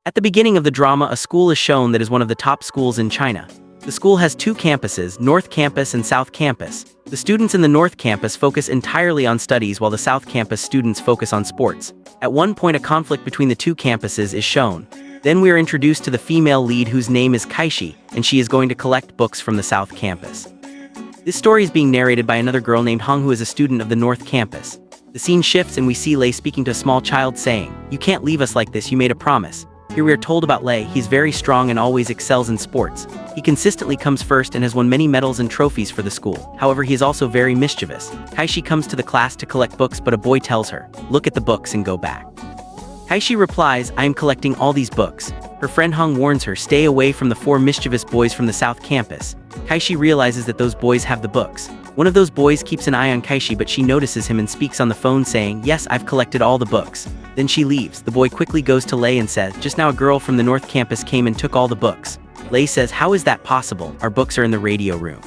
At the beginning of the drama, a school is shown that is one of the top schools in China. The school has two campuses, North Campus and South Campus. The students in the North Campus focus entirely on studies while the South Campus students focus on sports. At one point, a conflict between the two campuses is shown. Then we are introduced to the female lead whose name is Kaishi, and she is going to collect books from the South Campus. This story is being narrated by another girl named Hong who is a student of the North Campus. The scene shifts and we see Lei speaking to a small child saying, "You can't leave us like this, you made a promise." Here we are told about Lei. He's very strong and always excels in sports. He consistently comes first and has won many medals and trophies for the school. However, he is also very mischievous. Kaishi comes to the class to collect books, but a boy tells her, "Look at the books and go back." Kaishi replies, "I am collecting all these books." Her friend Hong warns her, "Stay away from the four mischievous boys from the South Campus." Kaishi realizes that those boys have the books. One of those boys keeps an eye on Kaishi, but she notices him and speaks on the phone saying, "Yes, I've collected all the books." Then she leaves. The boy quickly goes to Lei and says, "Just now a girl from the North Campus came and took all the books." Lei says, "How is that possible? Our books are in the radio room."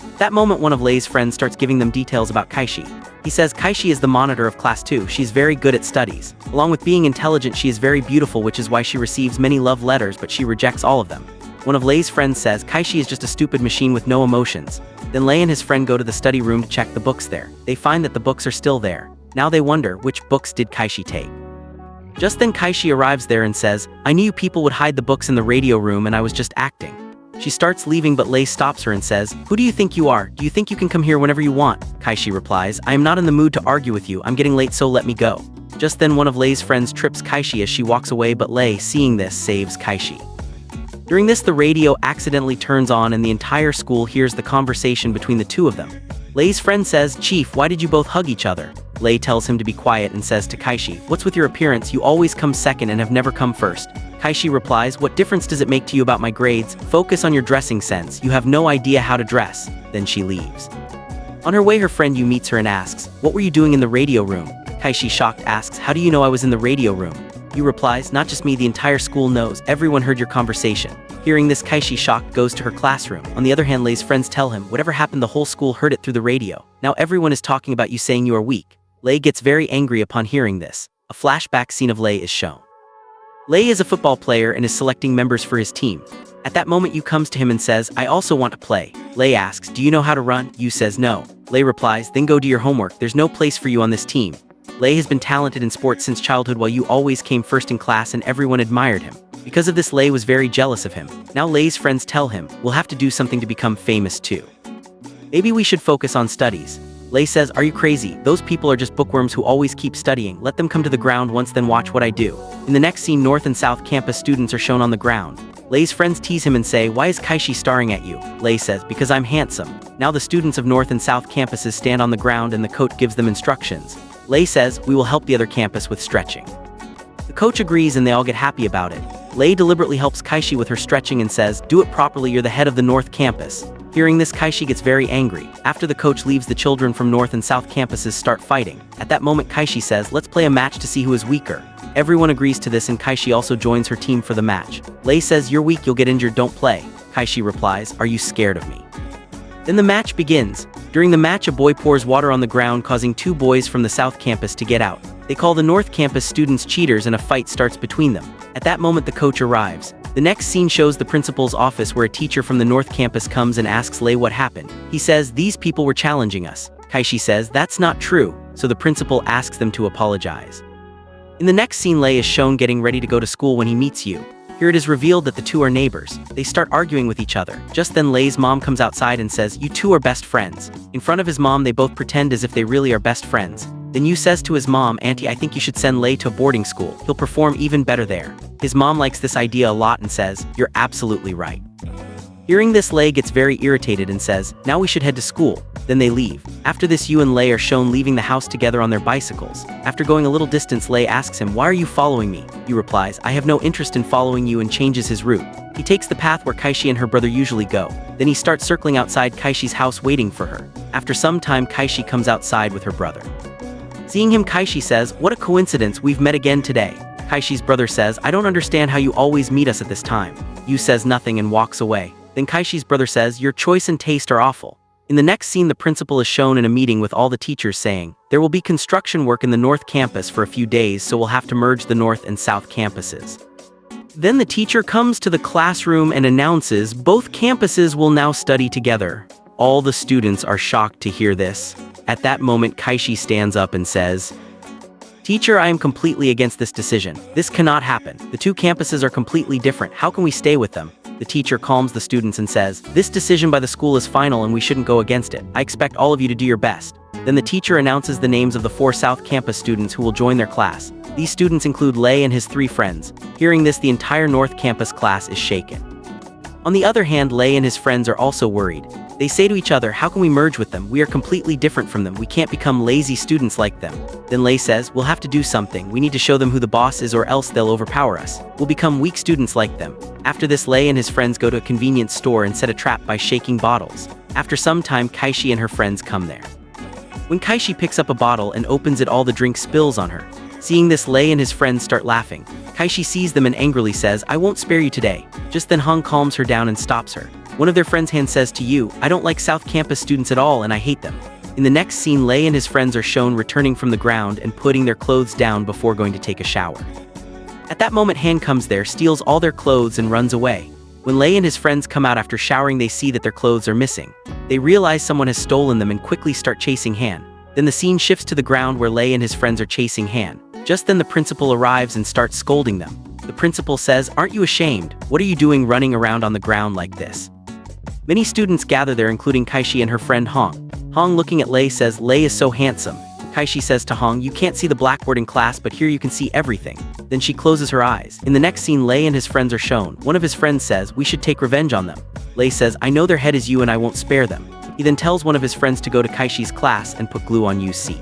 At that moment, one of Lei's friends starts giving them details about Kaishi. He says Kaishi is the monitor of class 2. She's very good at studies. Along with being intelligent, she is very beautiful, which is why she receives many love letters, but she rejects all of them. One of Lei's friends says Kaishi is just a stupid machine with no emotions. Then Lei and his friend go to the study room to check the books there. They find that the books are still there. Now they wonder, which books did Kaishi take? Just then Kaishi arrives there and says, "I knew people would hide the books in the radio room and I was just acting." She starts leaving, but Lei stops her and says, "Who do you think you are? Do you think you can come here whenever you want?" Kaishi replies, "I am not in the mood to argue with you. I'm getting late, so let me go." Just then one of Lei's friends trips Kaishi as she walks away, but Lei, seeing this, saves Kaishi. During this, the radio accidentally turns on and the entire school hears the conversation between the two of them. Lei's friend says, "Chief, why did you both hug each other?" Lei tells him to be quiet and says to Kaishi, "What's with your appearance? You always come second and have never come first." Kaishi replies, "What difference does it make to you about my grades? Focus on your dressing sense. You have no idea how to dress." Then she leaves. On her way, her friend Yu meets her and asks, "What were you doing in the radio room?" Kaishi, shocked, asks, "How do you know I was in the radio room?" Yu replies, "Not just me, the entire school knows. Everyone heard your conversation." Hearing this, Kaishi, shocked, goes to her classroom. On the other hand, Lei's friends tell him, "Whatever happened, the whole school heard it through the radio. Now everyone is talking about you, saying you are weak." Lei gets very angry upon hearing this. A flashback scene of Lei is shown. Lei is a football player and is selecting members for his team. At that moment, Yu comes to him and says, "I also want to play." Lei asks, "Do you know how to run?" Yu says no. Lei replies, "Then go do your homework. There's no place for you on this team." Lei has been talented in sports since childhood, while Yu always came first in class and everyone admired him. Because of this, Lei was very jealous of him. Now Lei's friends tell him, "We'll have to do something to become famous too. Maybe we should focus on studies." Lei says, "Are you crazy? Those people are just bookworms who always keep studying. Let them come to the ground once, then watch what I do." In the next scene, North and South Campus students are shown on the ground. Lei's friends tease him and say, "Why is Kaishi staring at you?" Lei says, "Because I'm handsome." Now the students of North and South Campuses stand on the ground and the coach gives them instructions. Lei says, "We will help the other campus with stretching." The coach agrees and they all get happy about it. Lei deliberately helps Kaishi with her stretching and says, "Do it properly, you're the head of the North Campus." Hearing this, Kaishi gets very angry. After the coach leaves, the children from North and South Campuses start fighting. At that moment, Kaishi says, "Let's play a match to see who is weaker." Everyone agrees to this and Kaishi also joins her team for the match. Lei says, "You're weak, you'll get injured, don't play." Kaishi replies, "Are you scared of me?" Then the match begins. During the match, a boy pours water on the ground, causing two boys from the South Campus to get out. They call the North Campus students cheaters and a fight starts between them. At that moment, the coach arrives. The next scene shows the principal's office where a teacher from the North Campus comes and asks Lei what happened. He says, "These people were challenging us." Kaishi says, "That's not true," so the principal asks them to apologize. In the next scene, Lei is shown getting ready to go to school when he meets Yu. Here it is revealed that the two are neighbors. They start arguing with each other. Just then Lei's mom comes outside and says, "You two are best friends." In front of his mom, they both pretend as if they really are best friends. Then Yu says to his mom, "Auntie, I think you should send Lei to a boarding school. He'll perform even better there." His mom likes this idea a lot and says, "You're absolutely right." Hearing this, Lei gets very irritated and says, "Now we should head to school." Then they leave. After this, Yu and Lei are shown leaving the house together on their bicycles. After going a little distance, Lei asks him, "Why are you following me?" Yu replies, "I have no interest in following you," and changes his route. He takes the path where Kaishi and her brother usually go. Then he starts circling outside Kaishi's house waiting for her. After some time, Kaishi comes outside with her brother. Seeing him, Kaishi says, "What a coincidence, we've met again today." Kaishi's brother says, "I don't understand how you always meet us at this time." Yu says nothing and walks away. Then Kaishi's brother says, "Your choice and taste are awful." In the next scene, the principal is shown in a meeting with all the teachers saying, "There will be construction work in the North Campus for a few days, so we'll have to merge the North and South Campuses." Then the teacher comes to the classroom and announces both campuses will now study together. All the students are shocked to hear this. At that moment, Kaishi stands up and says, "Teacher, I am completely against this decision. This cannot happen. The two campuses are completely different. How can we stay with them?" The teacher calms the students and says, "This decision by the school is final and we shouldn't go against it. I expect all of you to do your best." Then the teacher announces the names of the 4 South Campus students who will join their class. These students include Lei and his 3 friends. Hearing this, the entire North Campus class is shaken. On the other hand, Lei and his friends are also worried. They say to each other, "How can we merge with them? We are completely different from them. We can't become lazy students like them." Then Lei says, "We'll have to do something. We need to show them who the boss is or else they'll overpower us. We'll become weak students like them." After this, Lei and his friends go to a convenience store and set a trap by shaking bottles. After some time, Kaishi and her friends come there. When Kaishi picks up a bottle and opens it, all the drink spills on her. Seeing this, Lei and his friends start laughing. Kaishi sees them and angrily says, "I won't spare you today." Just then Hong calms her down and stops her. One of their friends' hands says to you, "I don't like South Campus students at all and I hate them." In the next scene, Lei and his friends are shown returning from the ground and putting their clothes down before going to take a shower. At that moment, Han comes there, steals all their clothes and runs away. When Lei and his friends come out after showering, they see that their clothes are missing. They realize someone has stolen them and quickly start chasing Han. Then the scene shifts to the ground where Lei and his friends are chasing Han. Just then the principal arrives and starts scolding them. The principal says, "Aren't you ashamed? What are you doing running around on the ground like this?" Many students gather there, including Kaishi and her friend Hong. Hong, looking at Lei, says, "Lei is so handsome." Kaishi says to Hong, "You can't see the blackboard in class, but here you can see everything." Then she closes her eyes. In the next scene, Lei and his friends are shown. One of his friends says, "We should take revenge on them." Lei says, "I know their head is you and I won't spare them." He then tells one of his friends to go to Kaishi's class and put glue on Yu's seat.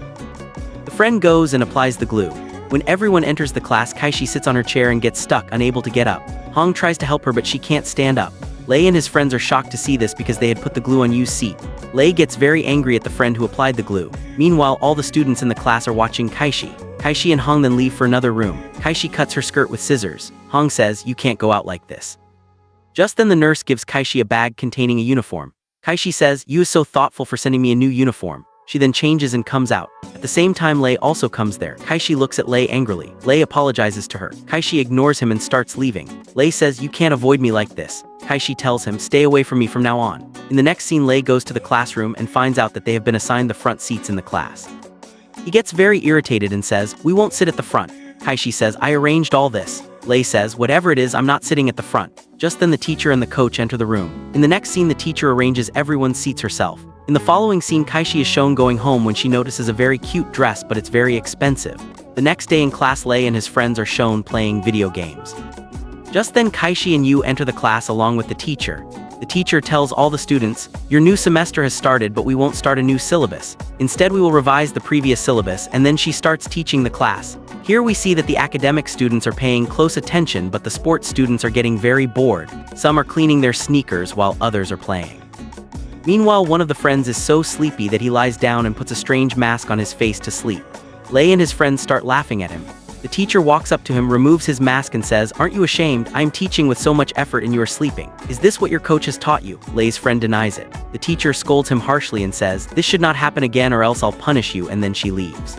The friend goes and applies the glue. When everyone enters the class, Kaishi sits on her chair and gets stuck, unable to get up. Hong tries to help her, but she can't stand up. Lei and his friends are shocked to see this because they had put the glue on Yu's seat. Lei gets very angry at the friend who applied the glue. Meanwhile, all the students in the class are watching Kaishi. Kaishi and Hong then leave for another room. Kaishi cuts her skirt with scissors. Hong says, "You can't go out like this." Just then the nurse gives Kaishi a bag containing a uniform. Kaishi says, "You is so thoughtful for sending me a new uniform." She then changes and comes out. At the same time, Lei also comes there. Kaishi looks at Lei angrily. Lei apologizes to her. Kaishi ignores him and starts leaving. Lei says, "You can't avoid me like this." Kaishi tells him, "Stay away from me from now on." In the next scene, Lei goes to the classroom and finds out that they have been assigned the front seats in the class. He gets very irritated and says, "We won't sit at the front." Kaishi says, "I arranged all this." Lei says, "Whatever it is, I'm not sitting at the front." Just then the teacher and the coach enter the room. In the next scene, the teacher arranges everyone's seats herself. In the following scene, Kaishi is shown going home when she notices a very cute dress, but it's very expensive. The next day in class, Lei and his friends are shown playing video games. Just then Kaishi and Yu enter the class along with the teacher. The teacher tells all the students, "Your new semester has started, but we won't start a new syllabus. Instead, we will revise the previous syllabus," and then she starts teaching the class. Here we see that the academic students are paying close attention, but the sports students are getting very bored. Some are cleaning their sneakers while others are playing. Meanwhile, one of the friends is so sleepy that he lies down and puts a strange mask on his face to sleep. Lei and his friends start laughing at him. The teacher walks up to him, removes his mask and says, "Aren't you ashamed? I am teaching with so much effort and you are sleeping. Is this what your coach has taught you?" Lei's friend denies it. The teacher scolds him harshly and says, "This should not happen again or else I'll punish you," and then she leaves.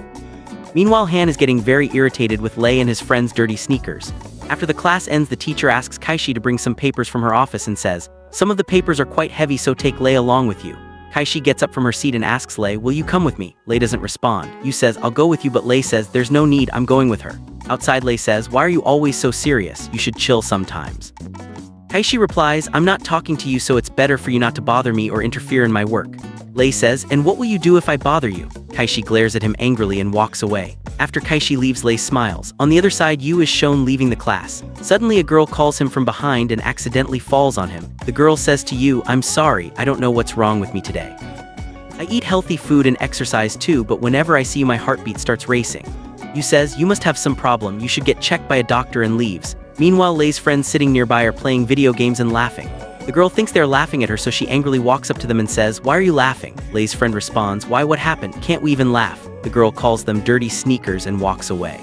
Meanwhile, Han is getting very irritated with Lei and his friends' dirty sneakers. After the class ends, the teacher asks Kaishi to bring some papers from her office and says, "Some of the papers are quite heavy, so take Lei along with you." Kaishi gets up from her seat and asks Lei, "Will you come with me?" Lei doesn't respond. Yu says, "I'll go with you," but Lei says, "There's no need, I'm going with her." Outside, Lei says, "Why are you always so serious? You should chill sometimes." Kaishi replies, "I'm not talking to you, so it's better for you not to bother me or interfere in my work." Lei says, "And what will you do if I bother you?" Kaishi glares at him angrily and walks away. After Kaishi leaves, Lei smiles. On the other side, Yu is shown leaving the class. Suddenly, a girl calls him from behind and accidentally falls on him. The girl says to Yu, "I'm sorry, I don't know what's wrong with me today. I eat healthy food and exercise too, but whenever I see you, my heartbeat starts racing." Yu says, "You must have some problem, you should get checked by a doctor," and leaves. Meanwhile, Lei's friends sitting nearby are playing video games and laughing. The girl thinks they're laughing at her, so she angrily walks up to them and says, "Why are you laughing?" Lei's friend responds, "Why, what happened? Can't we even laugh?" The girl calls them dirty sneakers and walks away.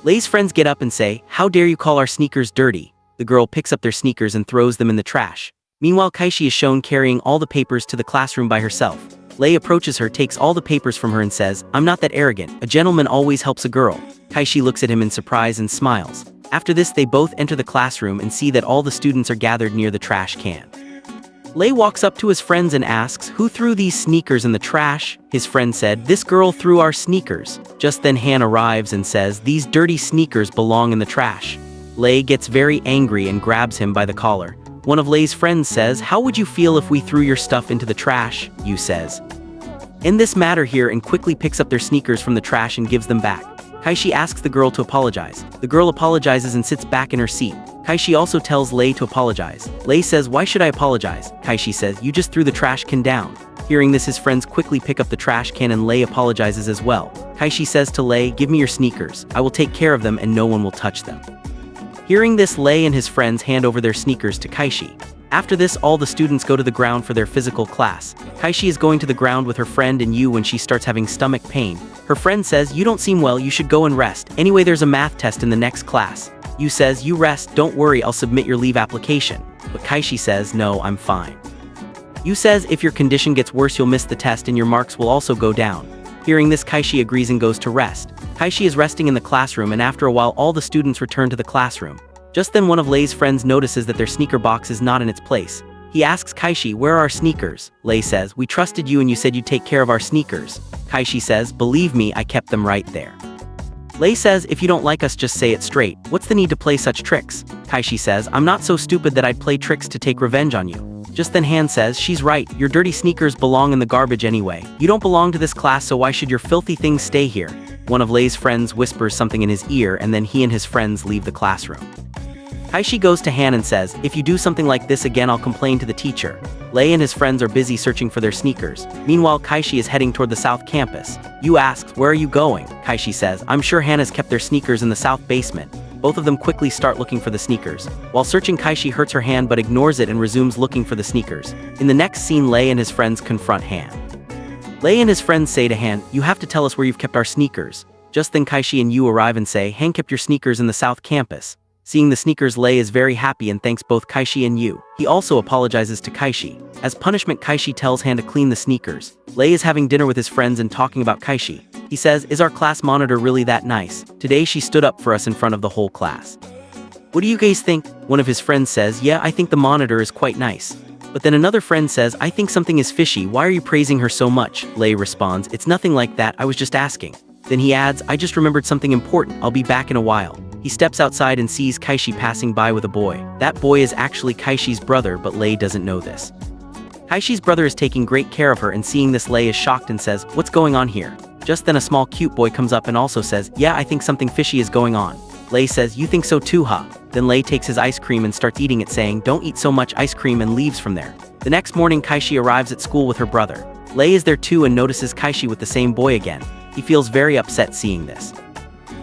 Lei's friends get up and say, "How dare you call our sneakers dirty?" The girl picks up their sneakers and throws them in the trash. Meanwhile, Kaishi is shown carrying all the papers to the classroom by herself. Lei approaches her, takes all the papers from her and says, "I'm not that arrogant, a gentleman always helps a girl." Kaishi looks at him in surprise and smiles. After this, they both enter the classroom and see that all the students are gathered near the trash can. Lei walks up to his friends and asks, "Who threw these sneakers in the trash?" His friend said, "This girl threw our sneakers." Just then Han arrives and says, "These dirty sneakers belong in the trash." Lei gets very angry and grabs him by the collar. One of Lei's friends says, "How would you feel if we threw your stuff into the trash?" Yu says. "In this matter here," and quickly picks up their sneakers from the trash and gives them back. Kaishi asks the girl to apologize. The girl apologizes and sits back in her seat. Kaishi also tells Lei to apologize. Lei says, "Why should I apologize?" Kaishi says, "You just threw the trash can down." Hearing this, his friends quickly pick up the trash can and Lei apologizes as well. Kaishi says to Lei, "Give me your sneakers. I will take care of them and no one will touch them." Hearing this, Lei and his friends hand over their sneakers to Kaishi. After this, all the students go to the ground for their physical class. Kaishi is going to the ground with her friend and Yu when she starts having stomach pain. Her friend says, "You don't seem well, you should go and rest. Anyway, there's a math test in the next class." Yu says, "You rest, don't worry, I'll submit your leave application." But Kaishi says, "No, I'm fine." Yu says, "If your condition gets worse, you'll miss the test and your marks will also go down." Hearing this, Kaishi agrees and goes to rest. Kaishi is resting in the classroom and after a while all the students return to the classroom. Just then one of Lei's friends notices that their sneaker box is not in its place. He asks Kaishi, "Where are our sneakers?" Lei says, "We trusted you and you said you'd take care of our sneakers." Kaishi says, "Believe me, I kept them right there." Lei says, "If you don't like us, just say it straight. What's the need to play such tricks?" Kaishi says, "I'm not so stupid that I'd play tricks to take revenge on you." Just then Han says, "She's right, your dirty sneakers belong in the garbage anyway. You don't belong to this class, so why should your filthy things stay here?" One of Lei's friends whispers something in his ear and then he and his friends leave the classroom. Kaishi goes to Han and says, "If you do something like this again, I'll complain to the teacher." Lei and his friends are busy searching for their sneakers. Meanwhile, Kaishi is heading toward the South Campus. Yu asks, "Where are you going?" Kaishi says, "I'm sure Han has kept their sneakers in the South Basement." Both of them quickly start looking for the sneakers. While searching, Kaishi hurts her hand but ignores it and resumes looking for the sneakers. In the next scene, Lei and his friends confront Han. Lei and his friends say to Han, "You have to tell us where you've kept our sneakers." Just then Kaishi and Yu arrive and say, "Han kept your sneakers in the South Campus." Seeing the sneakers, Lei is very happy and thanks both Kaishi and Yu. He also apologizes to Kaishi. As punishment, Kaishi tells Han to clean the sneakers. Lei is having dinner with his friends and talking about Kaishi. He says, "Is our class monitor really that nice? Today she stood up for us in front of the whole class." "What do you guys think?" One of his friends says, "Yeah, I think the monitor is quite nice." But then another friend says, "I think something is fishy, why are you praising her so much?" Lei responds, "It's nothing like that, I was just asking." Then he adds, "I just remembered something important, I'll be back in a while." He steps outside and sees Kaishi passing by with a boy. That boy is actually Kaishi's brother, but Lei doesn't know this. Kaishi's brother is taking great care of her, and seeing this, Lei is shocked and says, "What's going on here?" Just then a small cute boy comes up and also says, "Yeah, I think something fishy is going on." Lei says, "You think so too, huh?" Then Lei takes his ice cream and starts eating it, saying, "Don't eat so much ice cream," and leaves from there. The next morning, Kaishi arrives at school with her brother. Lei is there too and notices Kaishi with the same boy again. He feels very upset seeing this.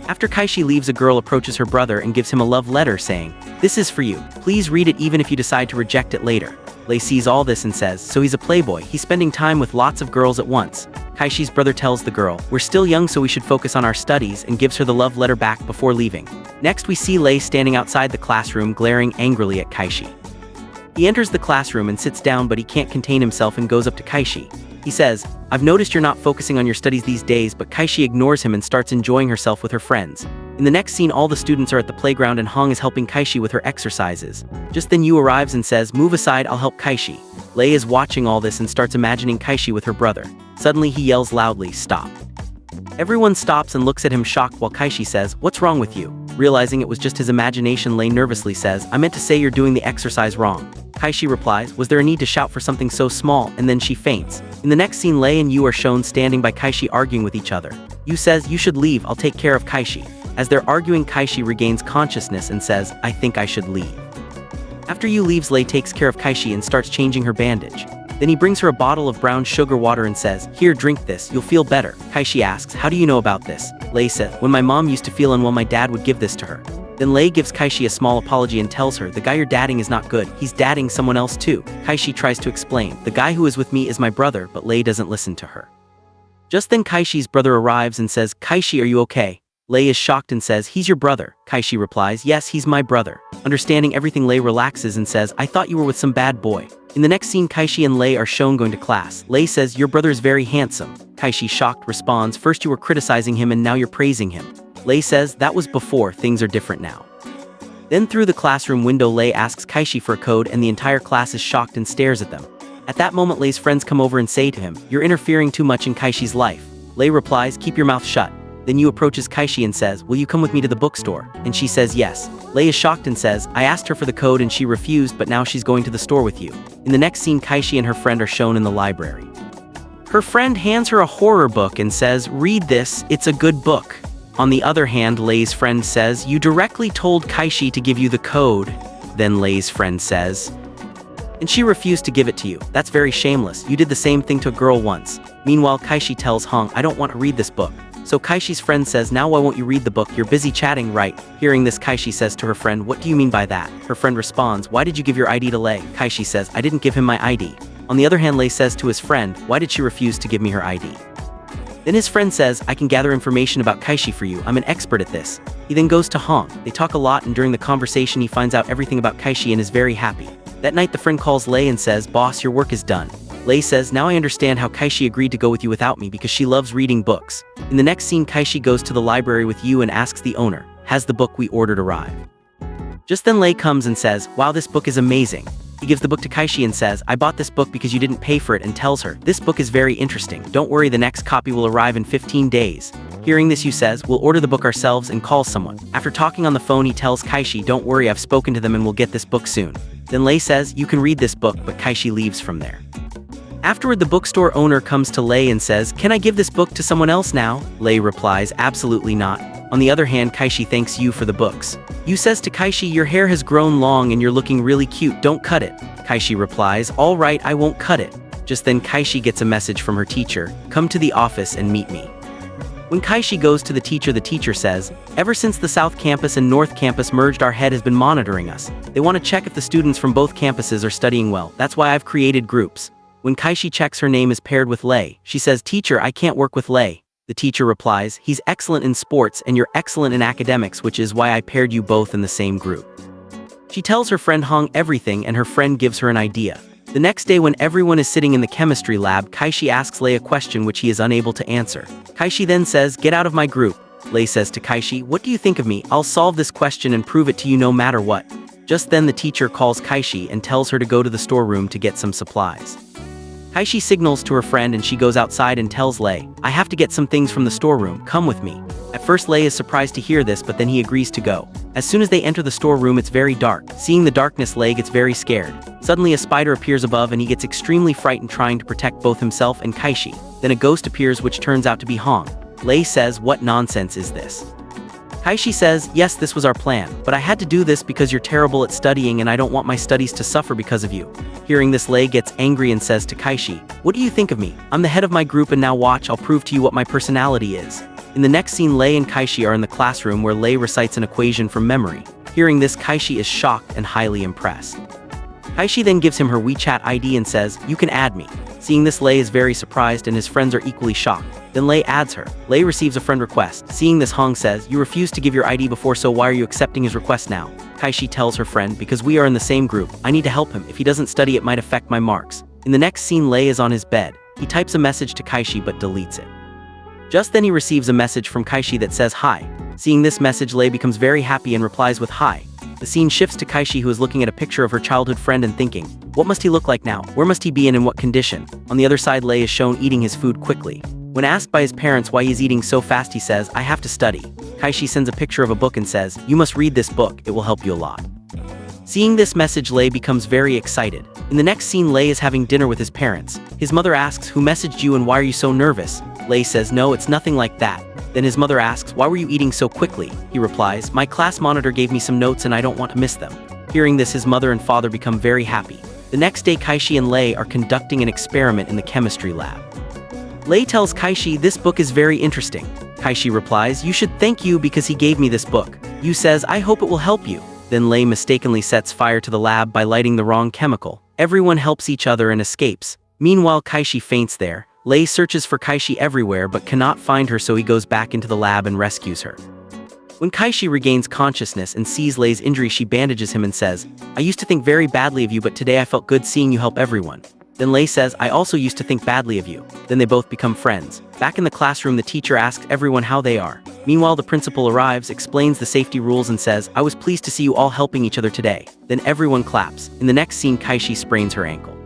After Kaishi leaves, a girl approaches her brother and gives him a love letter saying, "This is for you. Please read it even if you decide to reject it later." Lei sees all this and says, "So he's a playboy, he's spending time with lots of girls at once." Kaishi's brother tells the girl, "We're still young so we should focus on our studies," and gives her the love letter back before leaving. Next we see Lei standing outside the classroom glaring angrily at Kaishi. He enters the classroom and sits down, but he can't contain himself and goes up to Kaishi. He says, "I've noticed you're not focusing on your studies these days," but Kaishi ignores him and starts enjoying herself with her friends. In the next scene, all the students are at the playground and Hong is helping Kaishi with her exercises. Just then Yu arrives and says, "Move aside, I'll help Kaishi." Lei is watching all this and starts imagining Kaishi with her brother. Suddenly he yells loudly, "Stop." Everyone stops and looks at him shocked while Kaishi says, "What's wrong with you?" Realizing it was just his imagination, Lei nervously says, "I meant to say you're doing the exercise wrong." Kaishi replies, "Was there a need to shout for something so small?" And then she faints. In the next scene, Lei and Yu are shown standing by Kaishi arguing with each other. Yu says, "You should leave, I'll take care of Kaishi." As they're arguing, Kaishi regains consciousness and says, "I think I should leave." After Yu leaves, Lei takes care of Kaishi and starts changing her bandage. Then he brings her a bottle of brown sugar water and says, "Here, drink this, you'll feel better." Kaishi asks, "How do you know about this?" Lei says, "When my mom used to feel unwell, my dad would give this to her." Then Lei gives Kaishi a small apology and tells her, "The guy you're dating is not good, he's dating someone else too." Kaishi tries to explain, "The guy who is with me is my brother," but Lei doesn't listen to her. Just then Kaishi's brother arrives and says, "Kaishi, are you okay?" Lei is shocked and says, he's your brother. Kaishi replies, yes, he's my brother. Understanding everything, Lei relaxes and says, I thought you were with some bad boy. In the next scene, Kaishi and Lei are shown going to class. Lei says, your brother is very handsome. Kaishi, shocked, responds, first you were criticizing him and now you're praising him. Lei says, that was before, things are different now. Then through the classroom window, Lei asks Kaishi for a code and the entire class is shocked and stares at them. At that moment, Lei's friends come over and say to him, you're interfering too much in Kaishi's life. Lei replies, keep your mouth shut. Then Yu approaches Kaishi and says, will you come with me to the bookstore? And she says yes. Lei is shocked and says, I asked her for the code and she refused, but now she's going to the store with you. In the next scene, Kaishi and her friend are shown in the library. Her friend hands her a horror book and says, read this, it's a good book. On the other hand, Lei's friend says, you directly told Kaishi to give you the code. Then Lei's friend says, and she refused to give it to you. That's very shameless. You did the same thing to a girl once. Meanwhile, Kaishi tells Hong, I don't want to read this book. So Kaishi's friend says, now why won't you read the book? You're busy chatting, right? Hearing this, Kaishi says to her friend, what do you mean by that? Her friend responds, why did you give your ID to Lei? Kaishi says, I didn't give him my ID. On the other hand, Lei says to his friend, why did she refuse to give me her ID? Then his friend says, I can gather information about Kaishi for you. I'm an expert at this. He then goes to Hong. They talk a lot and during the conversation he finds out everything about Kaishi and is very happy. That night the friend calls Lei and says, boss, your work is done. Lei says, now I understand how Kaishi agreed to go with you without me because she loves reading books. In the next scene, Kaishi goes to the library with Yu and asks the owner, has the book we ordered arrived? Just then Lei comes and says, wow, this book is amazing. He gives the book to Kaishi and says, I bought this book because you didn't pay for it, and tells her, this book is very interesting. Don't worry, the next copy will arrive in 15 days. Hearing this, Yu says, we'll order the book ourselves and call someone. After talking on the phone, he tells Kaishi, don't worry, I've spoken to them and we'll get this book soon. Then Lei says, you can read this book, but Kaishi leaves from there. Afterward, the bookstore owner comes to Lei and says, can I give this book to someone else now? Lei replies, absolutely not. On the other hand, Kaishi thanks Yu for the books. Yu says to Kaishi, your hair has grown long and you're looking really cute, don't cut it. Kaishi replies, all right, I won't cut it. Just then Kaishi gets a message from her teacher, come to the office and meet me. When Kaishi goes to the teacher says, ever since the South Campus and North Campus merged, our head has been monitoring us. They want to check if the students from both campuses are studying well. That's why I've created groups. When Kaishi checks her name is paired with Lei, she says, teacher, I can't work with Lei. The teacher replies, he's excellent in sports and you're excellent in academics, which is why I paired you both in the same group. She tells her friend Hong everything and her friend gives her an idea. The next day when everyone is sitting in the chemistry lab, Kaishi asks Lei a question which he is unable to answer. Kaishi then says, get out of my group. Lei says to Kaishi, what do you think of me? I'll solve this question and prove it to you no matter what. Just then the teacher calls Kaishi and tells her to go to the storeroom to get some supplies. Kaishi signals to her friend and she goes outside and tells Lei, I have to get some things from the storeroom, come with me. At first Lei is surprised to hear this, but then he agrees to go. As soon as they enter the storeroom, it's very dark. Seeing the darkness, Lei gets very scared. Suddenly a spider appears above and he gets extremely frightened, trying to protect both himself and Kaishi. Then a ghost appears which turns out to be Hong. Lei says, what nonsense is this? Kaishi says, yes, this was our plan, but I had to do this because you're terrible at studying and I don't want my studies to suffer because of you. Hearing this, Lei gets angry and says to Kaishi, what do you think of me? I'm the head of my group and now watch, I'll prove to you what my personality is. In the next scene, Lei and Kaishi are in the classroom where Lei recites an equation from memory. Hearing this, Kaishi is shocked and highly impressed. Kaishi then gives him her WeChat ID and says, you can add me. Seeing this, Lei is very surprised and his friends are equally shocked. Then Lei adds her. Lei receives a friend request. Seeing this, Hong says, you refused to give your ID before, so why are you accepting his request now? Kaishi tells her friend, because we are in the same group, I need to help him. If he doesn't study, it might affect my marks. In the next scene, Lei is on his bed. He types a message to Kaishi but deletes it. Just then he receives a message from Kaishi that says hi. Seeing this message, Lei becomes very happy and replies with hi. The scene shifts to Kaishi, who is looking at a picture of her childhood friend and thinking, what must he look like now? Where must he be and in what condition? On the other side, Lei is shown eating his food quickly. When asked by his parents why he is eating so fast, he says, I have to study. Kaishi sends a picture of a book and says, you must read this book, it will help you a lot. Seeing this message, Lei becomes very excited. In the next scene, Lei is having dinner with his parents. His mother asks, who messaged you and why are you so nervous? Lei says, no, it's nothing like that. Then his mother asks, why were you eating so quickly? He replies, my class monitor gave me some notes and I don't want to miss them. Hearing this, his mother and father become very happy. The next day, Kaishi and Lei are conducting an experiment in the chemistry lab. Lei tells Kaishi, this book is very interesting. Kaishi replies, you should thank Yu because he gave me this book. Yu says, I hope it will help you. Then Lei mistakenly sets fire to the lab by lighting the wrong chemical. Everyone helps each other and escapes. Meanwhile, Kaishi faints there. Lei searches for Kaishi everywhere but cannot find her, so he goes back into the lab and rescues her. When Kaishi regains consciousness and sees Lei's injury, she bandages him and says, "I used to think very badly of you, but today I felt good seeing you help everyone." Then Lei says, "I also used to think badly of you." Then they both become friends. Back in the classroom, the teacher asks everyone how they are. Meanwhile, the principal arrives, explains the safety rules and says, "I was pleased to see you all helping each other today." Then everyone claps. In the next scene, Kaishi sprains her ankle.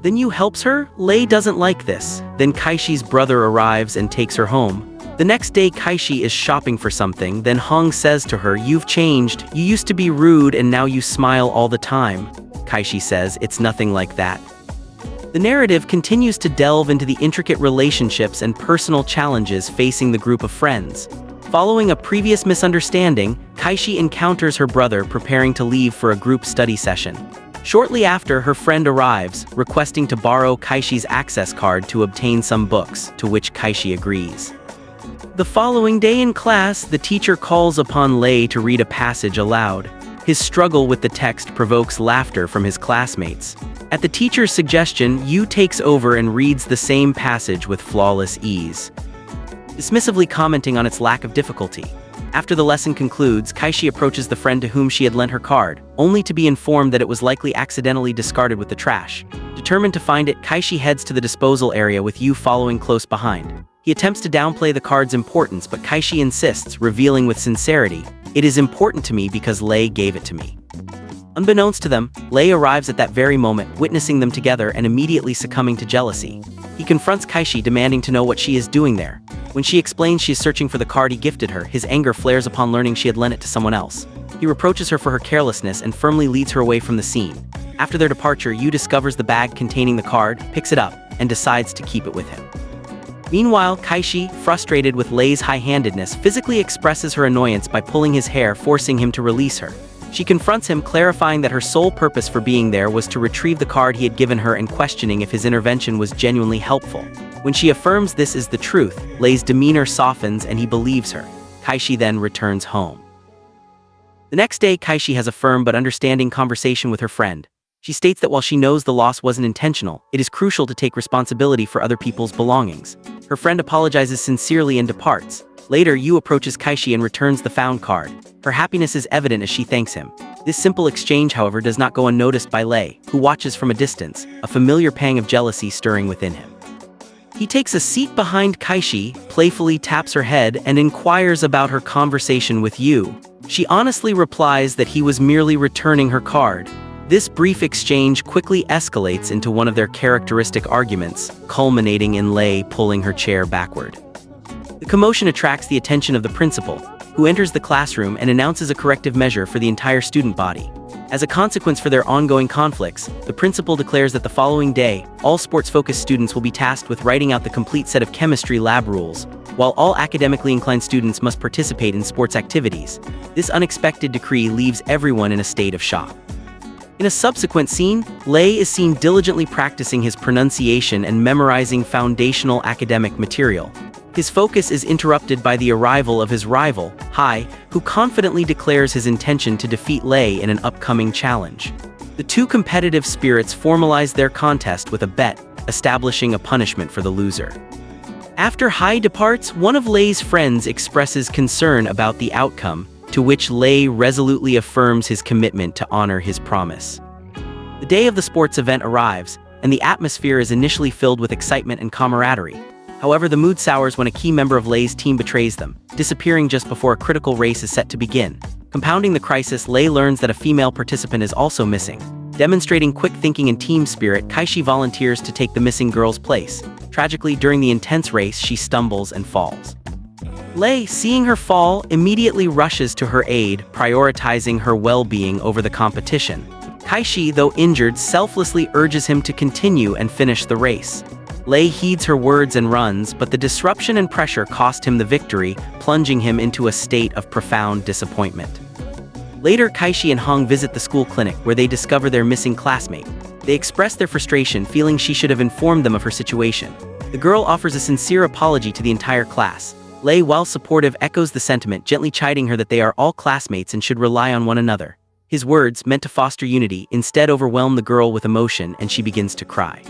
Then Yu helps her? Lei doesn't like this. Then Kaishi's brother arrives and takes her home. The next day, Kaishi is shopping for something. Then Hong says to her, "You've changed. You used to be rude and now you smile all the time." Kaishi says, "It's nothing like that." The narrative continues to delve into the intricate relationships and personal challenges facing the group of friends. Following a previous misunderstanding, Kaishi encounters her brother preparing to leave for a group study session. Shortly after, her friend arrives, requesting to borrow Kaishi's access card to obtain some books, to which Kaishi agrees. The following day in class, the teacher calls upon Lei to read a passage aloud. His struggle with the text provokes laughter from his classmates. At the teacher's suggestion, Yu takes over and reads the same passage with flawless ease, dismissively commenting on its lack of difficulty. After the lesson concludes, Kaishi approaches the friend to whom she had lent her card, only to be informed that it was likely accidentally discarded with the trash. Determined to find it, Kaishi heads to the disposal area with Yu following close behind. He attempts to downplay the card's importance, but Kaishi insists, revealing with sincerity, "It is important to me because Lei gave it to me." Unbeknownst to them, Lei arrives at that very moment, witnessing them together and immediately succumbing to jealousy. He confronts Kaishi, demanding to know what she is doing there. When she explains she is searching for the card he gifted her, his anger flares upon learning she had lent it to someone else. He reproaches her for her carelessness and firmly leads her away from the scene. After their departure, Yu discovers the bag containing the card, picks it up, and decides to keep it with him. Meanwhile, Kaishi, frustrated with Lei's high-handedness, physically expresses her annoyance by pulling his hair, forcing him to release her. She confronts him, clarifying that her sole purpose for being there was to retrieve the card he had given her and questioning if his intervention was genuinely helpful. When she affirms this is the truth, Lei's demeanor softens and he believes her. Kaishi then returns home. The next day, Kaishi has a firm but understanding conversation with her friend. She states that while she knows the loss wasn't intentional, it is crucial to take responsibility for other people's belongings. Her friend apologizes sincerely and departs. Later, Yu approaches Kaishi and returns the found card. Her happiness is evident as she thanks him. This simple exchange, however, does not go unnoticed by Lei, who watches from a distance, a familiar pang of jealousy stirring within him. He takes a seat behind Kaishi, playfully taps her head, and inquires about her conversation with Yu. She honestly replies that he was merely returning her card. This brief exchange quickly escalates into one of their characteristic arguments, culminating in Lei pulling her chair backward. The commotion attracts the attention of the principal, who enters the classroom and announces a corrective measure for the entire student body. As a consequence for their ongoing conflicts, the principal declares that the following day, all sports-focused students will be tasked with writing out the complete set of chemistry lab rules, while all academically inclined students must participate in sports activities. This unexpected decree leaves everyone in a state of shock. In a subsequent scene, Lei is seen diligently practicing his pronunciation and memorizing foundational academic material. His focus is interrupted by the arrival of his rival, Hai, who confidently declares his intention to defeat Lei in an upcoming challenge. The two competitive spirits formalize their contest with a bet, establishing a punishment for the loser. After Hai departs, one of Lei's friends expresses concern about the outcome, to which Lei resolutely affirms his commitment to honor his promise. The day of the sports event arrives, and the atmosphere is initially filled with excitement and camaraderie. However, the mood sours when a key member of Lei's team betrays them, disappearing just before a critical race is set to begin. Compounding the crisis, Lei learns that a female participant is also missing. Demonstrating quick thinking and team spirit, Kaishi volunteers to take the missing girl's place. Tragically, during the intense race, she stumbles and falls. Lei, seeing her fall, immediately rushes to her aid, prioritizing her well-being over the competition. Kaishi, though injured, selflessly urges him to continue and finish the race. Lei heeds her words and runs, but the disruption and pressure cost him the victory, plunging him into a state of profound disappointment. Later, Kaishi and Hong visit the school clinic, where they discover their missing classmate. They express their frustration, feeling she should have informed them of her situation. The girl offers a sincere apology to the entire class. Lei, while supportive, echoes the sentiment, gently chiding her that they are all classmates and should rely on one another. His words, meant to foster unity, instead overwhelm the girl with emotion, and she begins to cry.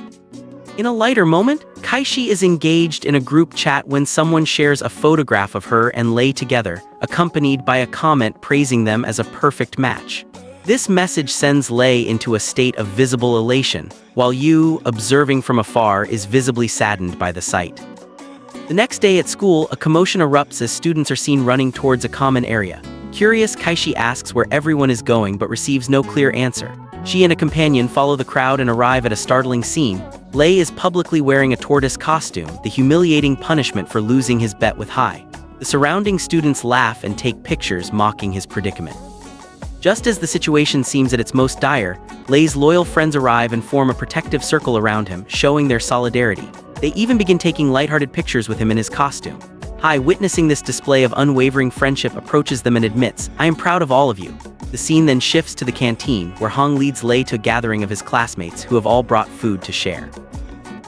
In a lighter moment, Kaishi is engaged in a group chat when someone shares a photograph of her and Lei together, accompanied by a comment praising them as a perfect match. This message sends Lei into a state of visible elation, while Yu, observing from afar, is visibly saddened by the sight. The next day at school, a commotion erupts as students are seen running towards a common area. Curious, Kaishi asks where everyone is going but receives no clear answer. She and a companion follow the crowd and arrive at a startling scene. Lei is publicly wearing a tortoise costume, the humiliating punishment for losing his bet with Hai. The surrounding students laugh and take pictures mocking his predicament. Just as the situation seems at its most dire, Lei's loyal friends arrive and form a protective circle around him, showing their solidarity. They even begin taking lighthearted pictures with him in his costume. Hai, witnessing this display of unwavering friendship, approaches them and admits, "I am proud of all of you." The scene then shifts to the canteen, where Hong leads Lei to a gathering of his classmates who have all brought food to share.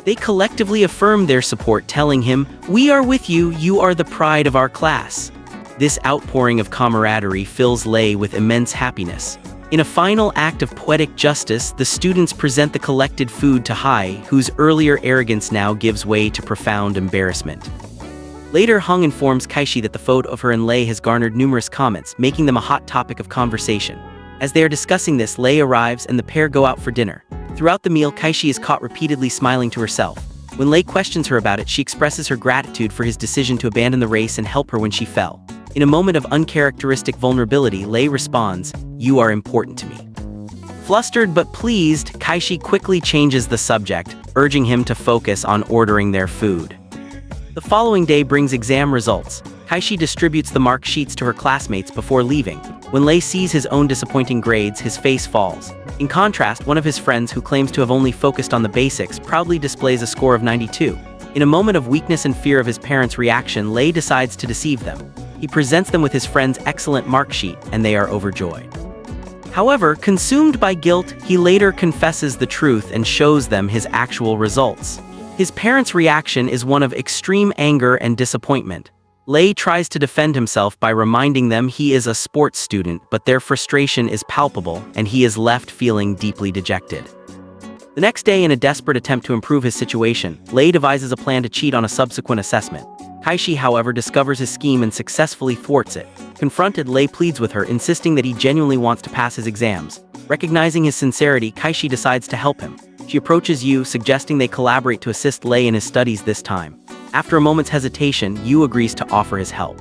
They collectively affirm their support, telling him, "We are with you, you are the pride of our class." This outpouring of camaraderie fills Lei with immense happiness. In a final act of poetic justice, the students present the collected food to Hai, whose earlier arrogance now gives way to profound embarrassment. Later, Hong informs Kaishi that the photo of her and Lei has garnered numerous comments, making them a hot topic of conversation. As they are discussing this, Lei arrives and the pair go out for dinner. Throughout the meal, Kaishi is caught repeatedly smiling to herself. When Lei questions her about it, she expresses her gratitude for his decision to abandon the race and help her when she fell. In a moment of uncharacteristic vulnerability, Lei responds, "You are important to me." Flustered but pleased, Kaishi quickly changes the subject, urging him to focus on ordering their food. The following day brings exam results. Kaishi distributes the mark sheets to her classmates before leaving. When Lei sees his own disappointing grades, his face falls. In contrast, one of his friends, who claims to have only focused on the basics, proudly displays a score of 92. In a moment of weakness and fear of his parents' reaction, Lei decides to deceive them. He presents them with his friend's excellent mark sheet, and they are overjoyed. However, consumed by guilt, he later confesses the truth and shows them his actual results. His parents' reaction is one of extreme anger and disappointment. Lei tries to defend himself by reminding them he is a sports student, but their frustration is palpable, and he is left feeling deeply dejected. The next day, in a desperate attempt to improve his situation, Lei devises a plan to cheat on a subsequent assessment. Kaishi, however, discovers his scheme and successfully thwarts it. Confronted, Lei pleads with her, insisting that he genuinely wants to pass his exams. Recognizing his sincerity, Kaishi decides to help him. She approaches Yu, suggesting they collaborate to assist Lei in his studies this time. After a moment's hesitation, Yu agrees to offer his help.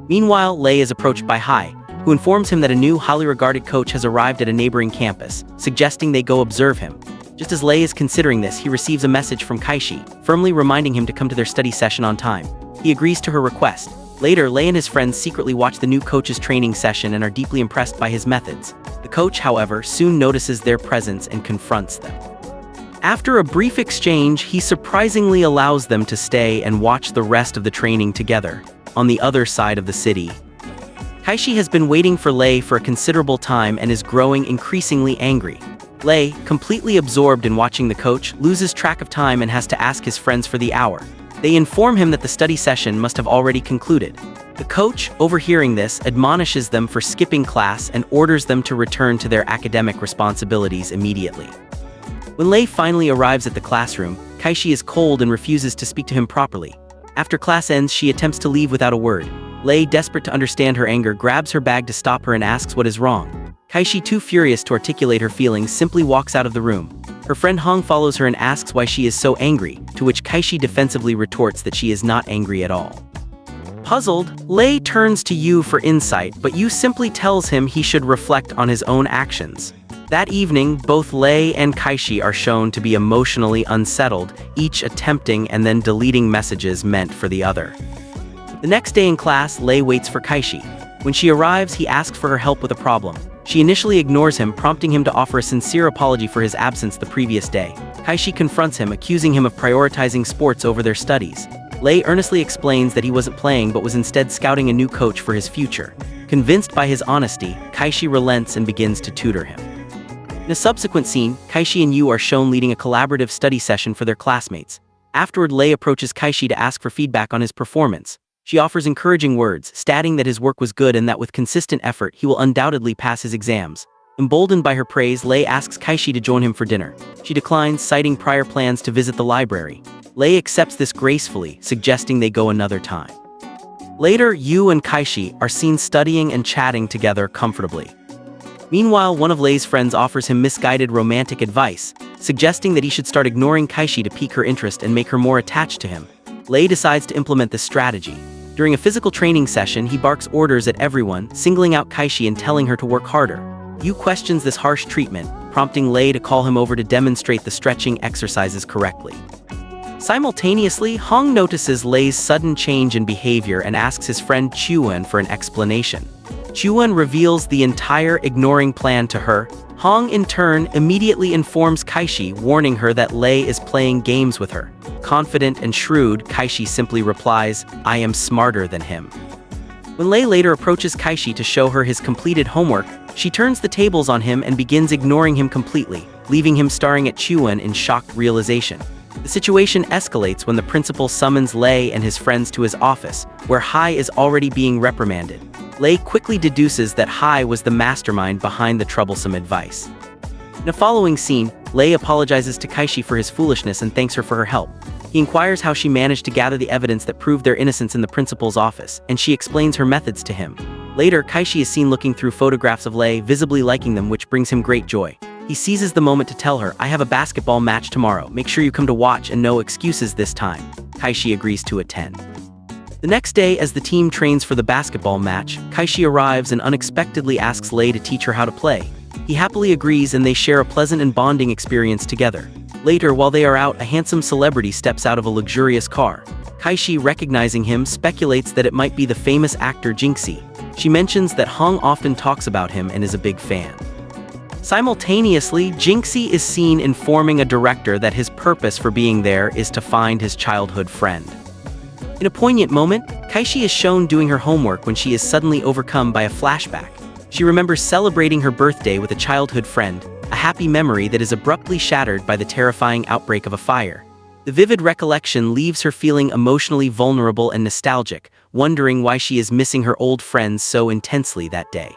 Meanwhile, Lei is approached by Hai, who informs him that a new, highly regarded coach has arrived at a neighboring campus, suggesting they go observe him. Just as Lei is considering this, he receives a message from Kaishi, firmly reminding him to come to their study session on time. He agrees to her request. Later, Lei and his friends secretly watch the new coach's training session and are deeply impressed by his methods. The coach, however, soon notices their presence and confronts them. After a brief exchange, he surprisingly allows them to stay and watch the rest of the training together, on the other side of the city. Kaishi has been waiting for Lei for a considerable time and is growing increasingly angry. Lei, completely absorbed in watching the coach, loses track of time and has to ask his friends for the hour. They inform him that the study session must have already concluded. The coach, overhearing this, admonishes them for skipping class and orders them to return to their academic responsibilities immediately. When Lei finally arrives at the classroom, Kaishi is cold and refuses to speak to him properly. After class ends, she attempts to leave without a word. Lei, desperate to understand her anger, grabs her bag to stop her and asks what is wrong. Kaishi, too furious to articulate her feelings, simply walks out of the room. Her friend Hong follows her and asks why she is so angry, to which Kaishi defensively retorts that she is not angry at all. Puzzled, Lei turns to Yu for insight, but Yu simply tells him he should reflect on his own actions. That evening, both Lei and Kaishi are shown to be emotionally unsettled, each attempting and then deleting messages meant for the other. The next day in class, Lei waits for Kaishi. When she arrives, he asks for her help with a problem. She initially ignores him, prompting him to offer a sincere apology for his absence the previous day. Kaishi confronts him, accusing him of prioritizing sports over their studies. Lei earnestly explains that he wasn't playing but was instead scouting a new coach for his future. Convinced by his honesty, Kaishi relents and begins to tutor him. In a subsequent scene, Kaishi and Yu are shown leading a collaborative study session for their classmates. Afterward, Lei approaches Kaishi to ask for feedback on his performance. She offers encouraging words, stating that his work was good and that with consistent effort he will undoubtedly pass his exams. Emboldened by her praise, Lei asks Kaishi to join him for dinner. She declines, citing prior plans to visit the library. Lei accepts this gracefully, suggesting they go another time. Later, Yu and Kaishi are seen studying and chatting together comfortably. Meanwhile, one of Lei's friends offers him misguided romantic advice, suggesting that he should start ignoring Kaishi to pique her interest and make her more attached to him. Lei decides to implement this strategy. During a physical training session, he barks orders at everyone, singling out Kaishi and telling her to work harder. Yu questions this harsh treatment, prompting Lei to call him over to demonstrate the stretching exercises correctly. Simultaneously, Hong notices Lei's sudden change in behavior and asks his friend Chuan for an explanation. Chuan reveals the entire ignoring plan to her. Hong, in turn, immediately informs Kaishi, warning her that Lei is playing games with her. Confident and shrewd, Kaishi simply replies, "I am smarter than him." When Lei later approaches Kaishi to show her his completed homework, she turns the tables on him and begins ignoring him completely, leaving him staring at Chuan in shocked realization. The situation escalates when the principal summons Lei and his friends to his office, where Hai is already being reprimanded. Lei quickly deduces that Hai was the mastermind behind the troublesome advice. In a following scene, Lei apologizes to Kaishi for his foolishness and thanks her for her help. He inquires how she managed to gather the evidence that proved their innocence in the principal's office, and she explains her methods to him. Later, Kaishi is seen looking through photographs of Lei, visibly liking them, which brings him great joy. He seizes the moment to tell her, "I have a basketball match tomorrow. Make sure you come to watch and no excuses this time." Kaishi agrees to attend. The next day, as the team trains for the basketball match, Kaishi arrives and unexpectedly asks Lei to teach her how to play. He happily agrees and they share a pleasant and bonding experience together. Later, while they are out, a handsome celebrity steps out of a luxurious car. Kaishi, recognizing him, speculates that it might be the famous actor Jinxie. She mentions that Hong often talks about him and is a big fan. Simultaneously, Jinxie is seen informing a director that his purpose for being there is to find his childhood friend. In a poignant moment, Kaishi is shown doing her homework when she is suddenly overcome by a flashback. She remembers celebrating her birthday with a childhood friend, a happy memory that is abruptly shattered by the terrifying outbreak of a fire. The vivid recollection leaves her feeling emotionally vulnerable and nostalgic, wondering why she is missing her old friends so intensely that day.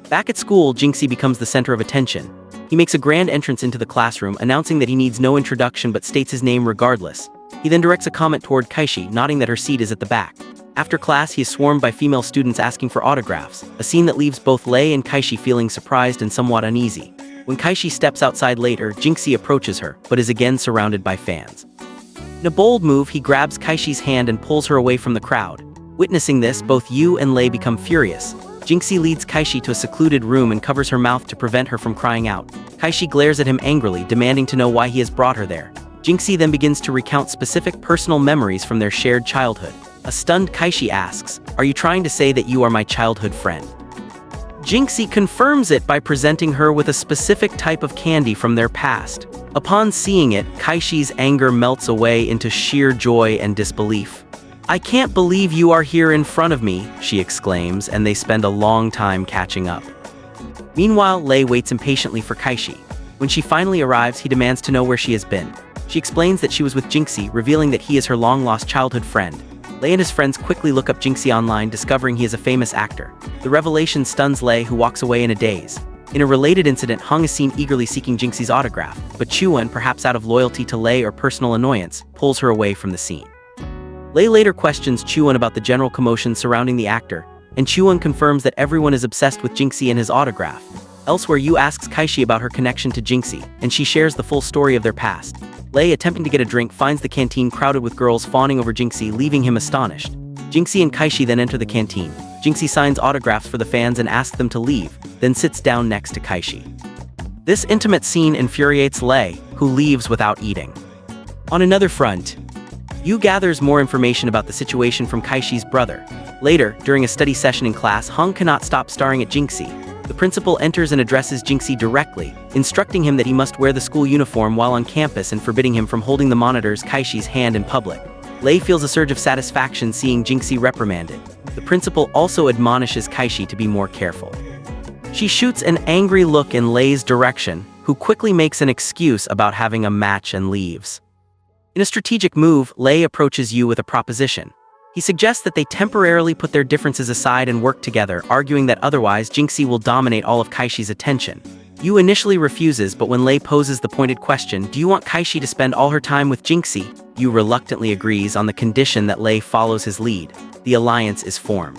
Back at school, Jinxie becomes the center of attention. He makes a grand entrance into the classroom, announcing that he needs no introduction but states his name regardless. He then directs a comment toward Kaishi, nodding that her seat is at the back. After class, he is swarmed by female students asking for autographs, a scene that leaves both Lei and Kaishi feeling surprised and somewhat uneasy. When Kaishi steps outside later, Jinxie approaches her, but is again surrounded by fans. In a bold move, he grabs Kaishi's hand and pulls her away from the crowd. Witnessing this, both Yu and Lei become furious. Jinxie leads Kaishi to a secluded room and covers her mouth to prevent her from crying out. Kaishi glares at him angrily, demanding to know why he has brought her there. Jinxie then begins to recount specific personal memories from their shared childhood. A stunned Kaishi asks, "Are you trying to say that you are my childhood friend?" Jinxie confirms it by presenting her with a specific type of candy from their past. Upon seeing it, Kaishi's anger melts away into sheer joy and disbelief. "I can't believe you are here in front of me," she exclaims, and they spend a long time catching up. Meanwhile, Lei waits impatiently for Kaishi. When she finally arrives, he demands to know where she has been. She explains that she was with Jinxie, revealing that he is her long-lost childhood friend. Lei and his friends quickly look up Jinxie online, discovering he is a famous actor. The revelation stuns Lei, who walks away in a daze. In a related incident, Hong is seen eagerly seeking Jinxie's autograph, but Chuan, perhaps out of loyalty to Lei or personal annoyance, pulls her away from the scene. Lei later questions Chuan about the general commotion surrounding the actor, and Chuan confirms that everyone is obsessed with Jinxie and his autograph. Elsewhere, Yu asks Kaishi about her connection to Jinxie, and she shares the full story of their past. Lei, attempting to get a drink, finds the canteen crowded with girls fawning over Jinxie, leaving him astonished. Jinxie and Kaishi then enter the canteen. Jinxie signs autographs for the fans and asks them to leave, then sits down next to Kaishi. This intimate scene infuriates Lei, who leaves without eating. On another front, Yu gathers more information about the situation from Kaishi's brother. Later, during a study session in class, Hong cannot stop staring at Jinxie. The principal enters and addresses Jinxie directly, instructing him that he must wear the school uniform while on campus and forbidding him from holding the monitor's Kaishi's hand in public. Lei feels a surge of satisfaction seeing Jinxie reprimanded. The principal also admonishes Kaishi to be more careful. She shoots an angry look in Lei's direction, who quickly makes an excuse about having a match and leaves. In a strategic move, Lei approaches Yu with a proposition. He suggests that they temporarily put their differences aside and work together, arguing that otherwise Jinxie will dominate all of Kaishi's attention. Yu initially refuses, but when Lei poses the pointed question, "Do you want Kaishi to spend all her time with Jinxie?" Yu reluctantly agrees on the condition that Lei follows his lead. The alliance is formed.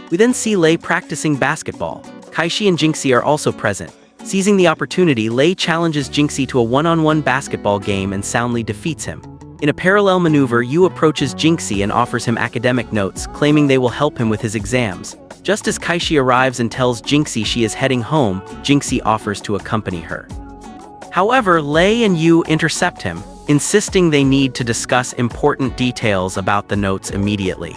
We then see Lei practicing basketball. Kaishi and Jinxie are also present. Seizing the opportunity, Lei challenges Jinxie to a one-on-one basketball game and soundly defeats him. In a parallel maneuver, Yu approaches Jinxie and offers him academic notes, claiming they will help him with his exams. Just as Kaishi arrives and tells Jinxie she is heading home, Jinxie offers to accompany her. However, Lei and Yu intercept him, insisting they need to discuss important details about the notes immediately.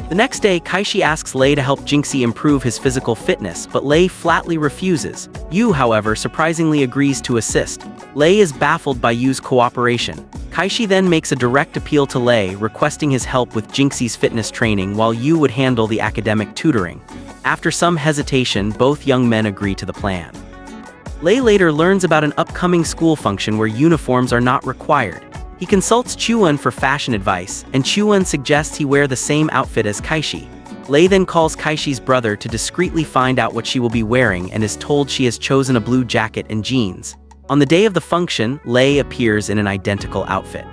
The next day, Kaishi asks Lei to help Jinxie improve his physical fitness, but Lei flatly refuses. Yu, however, surprisingly agrees to assist. Lei is baffled by Yu's cooperation. Kaishi then makes a direct appeal to Lei, requesting his help with Jinxie's fitness training while Yu would handle the academic tutoring. After some hesitation, both young men agree to the plan. Lei later learns about an upcoming school function where uniforms are not required. He consults Chuan for fashion advice, and Chuan suggests he wear the same outfit as Kaishi. Lei then calls Kaishi's brother to discreetly find out what she will be wearing and is told she has chosen a blue jacket and jeans. On the day of the function, Lei appears in an identical outfit.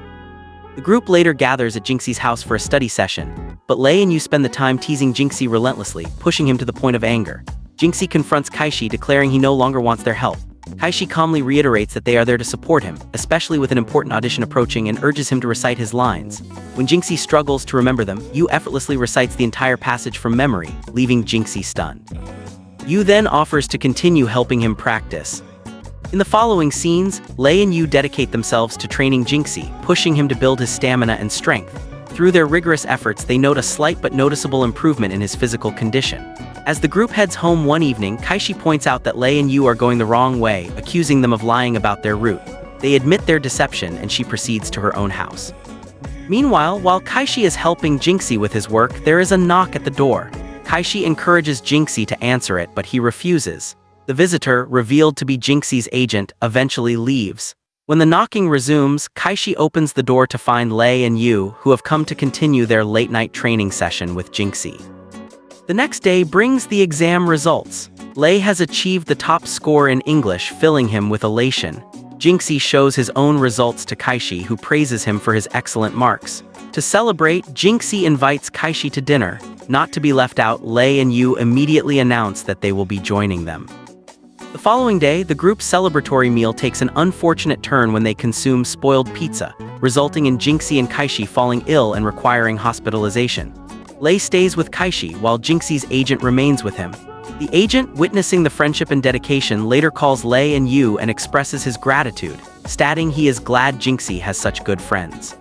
The group later gathers at Jinxie's house for a study session, but Lei and Yu spend the time teasing Jinxie relentlessly, pushing him to the point of anger. Jinxie confronts Kaishi, declaring he no longer wants their help. Kaishi calmly reiterates that they are there to support him, especially with an important audition approaching, and urges him to recite his lines. When Jinxie struggles to remember them, Yu effortlessly recites the entire passage from memory, leaving Jinxie stunned. Yu then offers to continue helping him practice. In the following scenes, Lei and Yu dedicate themselves to training Jinxie, pushing him to build his stamina and strength. Through their rigorous efforts, they note a slight but noticeable improvement in his physical condition. As the group heads home one evening, Kaishi points out that Lei and Yu are going the wrong way, accusing them of lying about their route. They admit their deception, and she proceeds to her own house. Meanwhile, while Kaishi is helping Jinxie with his work, there is a knock at the door. Kaishi encourages Jinxie to answer it, but he refuses. The visitor, revealed to be Jinxie's agent, eventually leaves. When the knocking resumes, Kaishi opens the door to find Lei and Yu, who have come to continue their late-night training session with Jinxie. The next day brings the exam results. Lei has achieved the top score in English, filling him with elation. Jinxie shows his own results to Kaishi, who praises him for his excellent marks. To celebrate, Jinxie invites Kaishi to dinner. Not to be left out, Lei and Yu immediately announce that they will be joining them. The following day, the group's celebratory meal takes an unfortunate turn when they consume spoiled pizza, resulting in Jinxie and Kaishi falling ill and requiring hospitalization. Lei stays with Kaishi while Jinxie's agent remains with him. The agent, witnessing the friendship and dedication, later calls Lei and Yu and expresses his gratitude, stating he is glad Jinxie has such good friends.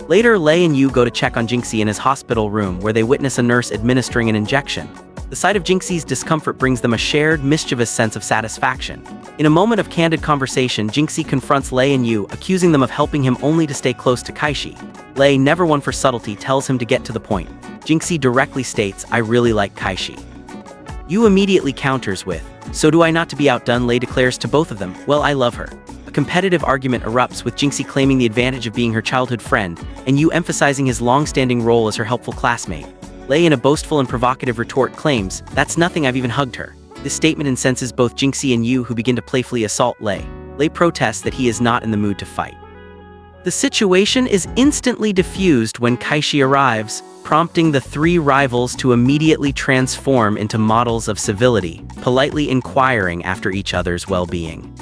Later, Lei and Yu go to check on Jinxie in his hospital room, where they witness a nurse administering an injection. The sight of Jinxie's discomfort brings them a shared, mischievous sense of satisfaction. In a moment of candid conversation, Jinxie confronts Lei and Yu, accusing them of helping him only to stay close to Kaishi. Lei, never one for subtlety, tells him to get to the point. Jinxie directly states, "I really like Kaishi." Yu immediately counters with, "So do I. Not to be outdone," Lei declares to both of them, "Well, I love her." A competitive argument erupts, with Jinxie claiming the advantage of being her childhood friend, and Yu emphasizing his long-standing role as her helpful classmate. Lei, in a boastful and provocative retort, claims, "That's nothing, I've even hugged her." This statement incenses both Jinxie and Yu, who begin to playfully assault Lei. Lei protests that he is not in the mood to fight. The situation is instantly diffused when Kaishi arrives, prompting the three rivals to immediately transform into models of civility, politely inquiring after each other's well-being.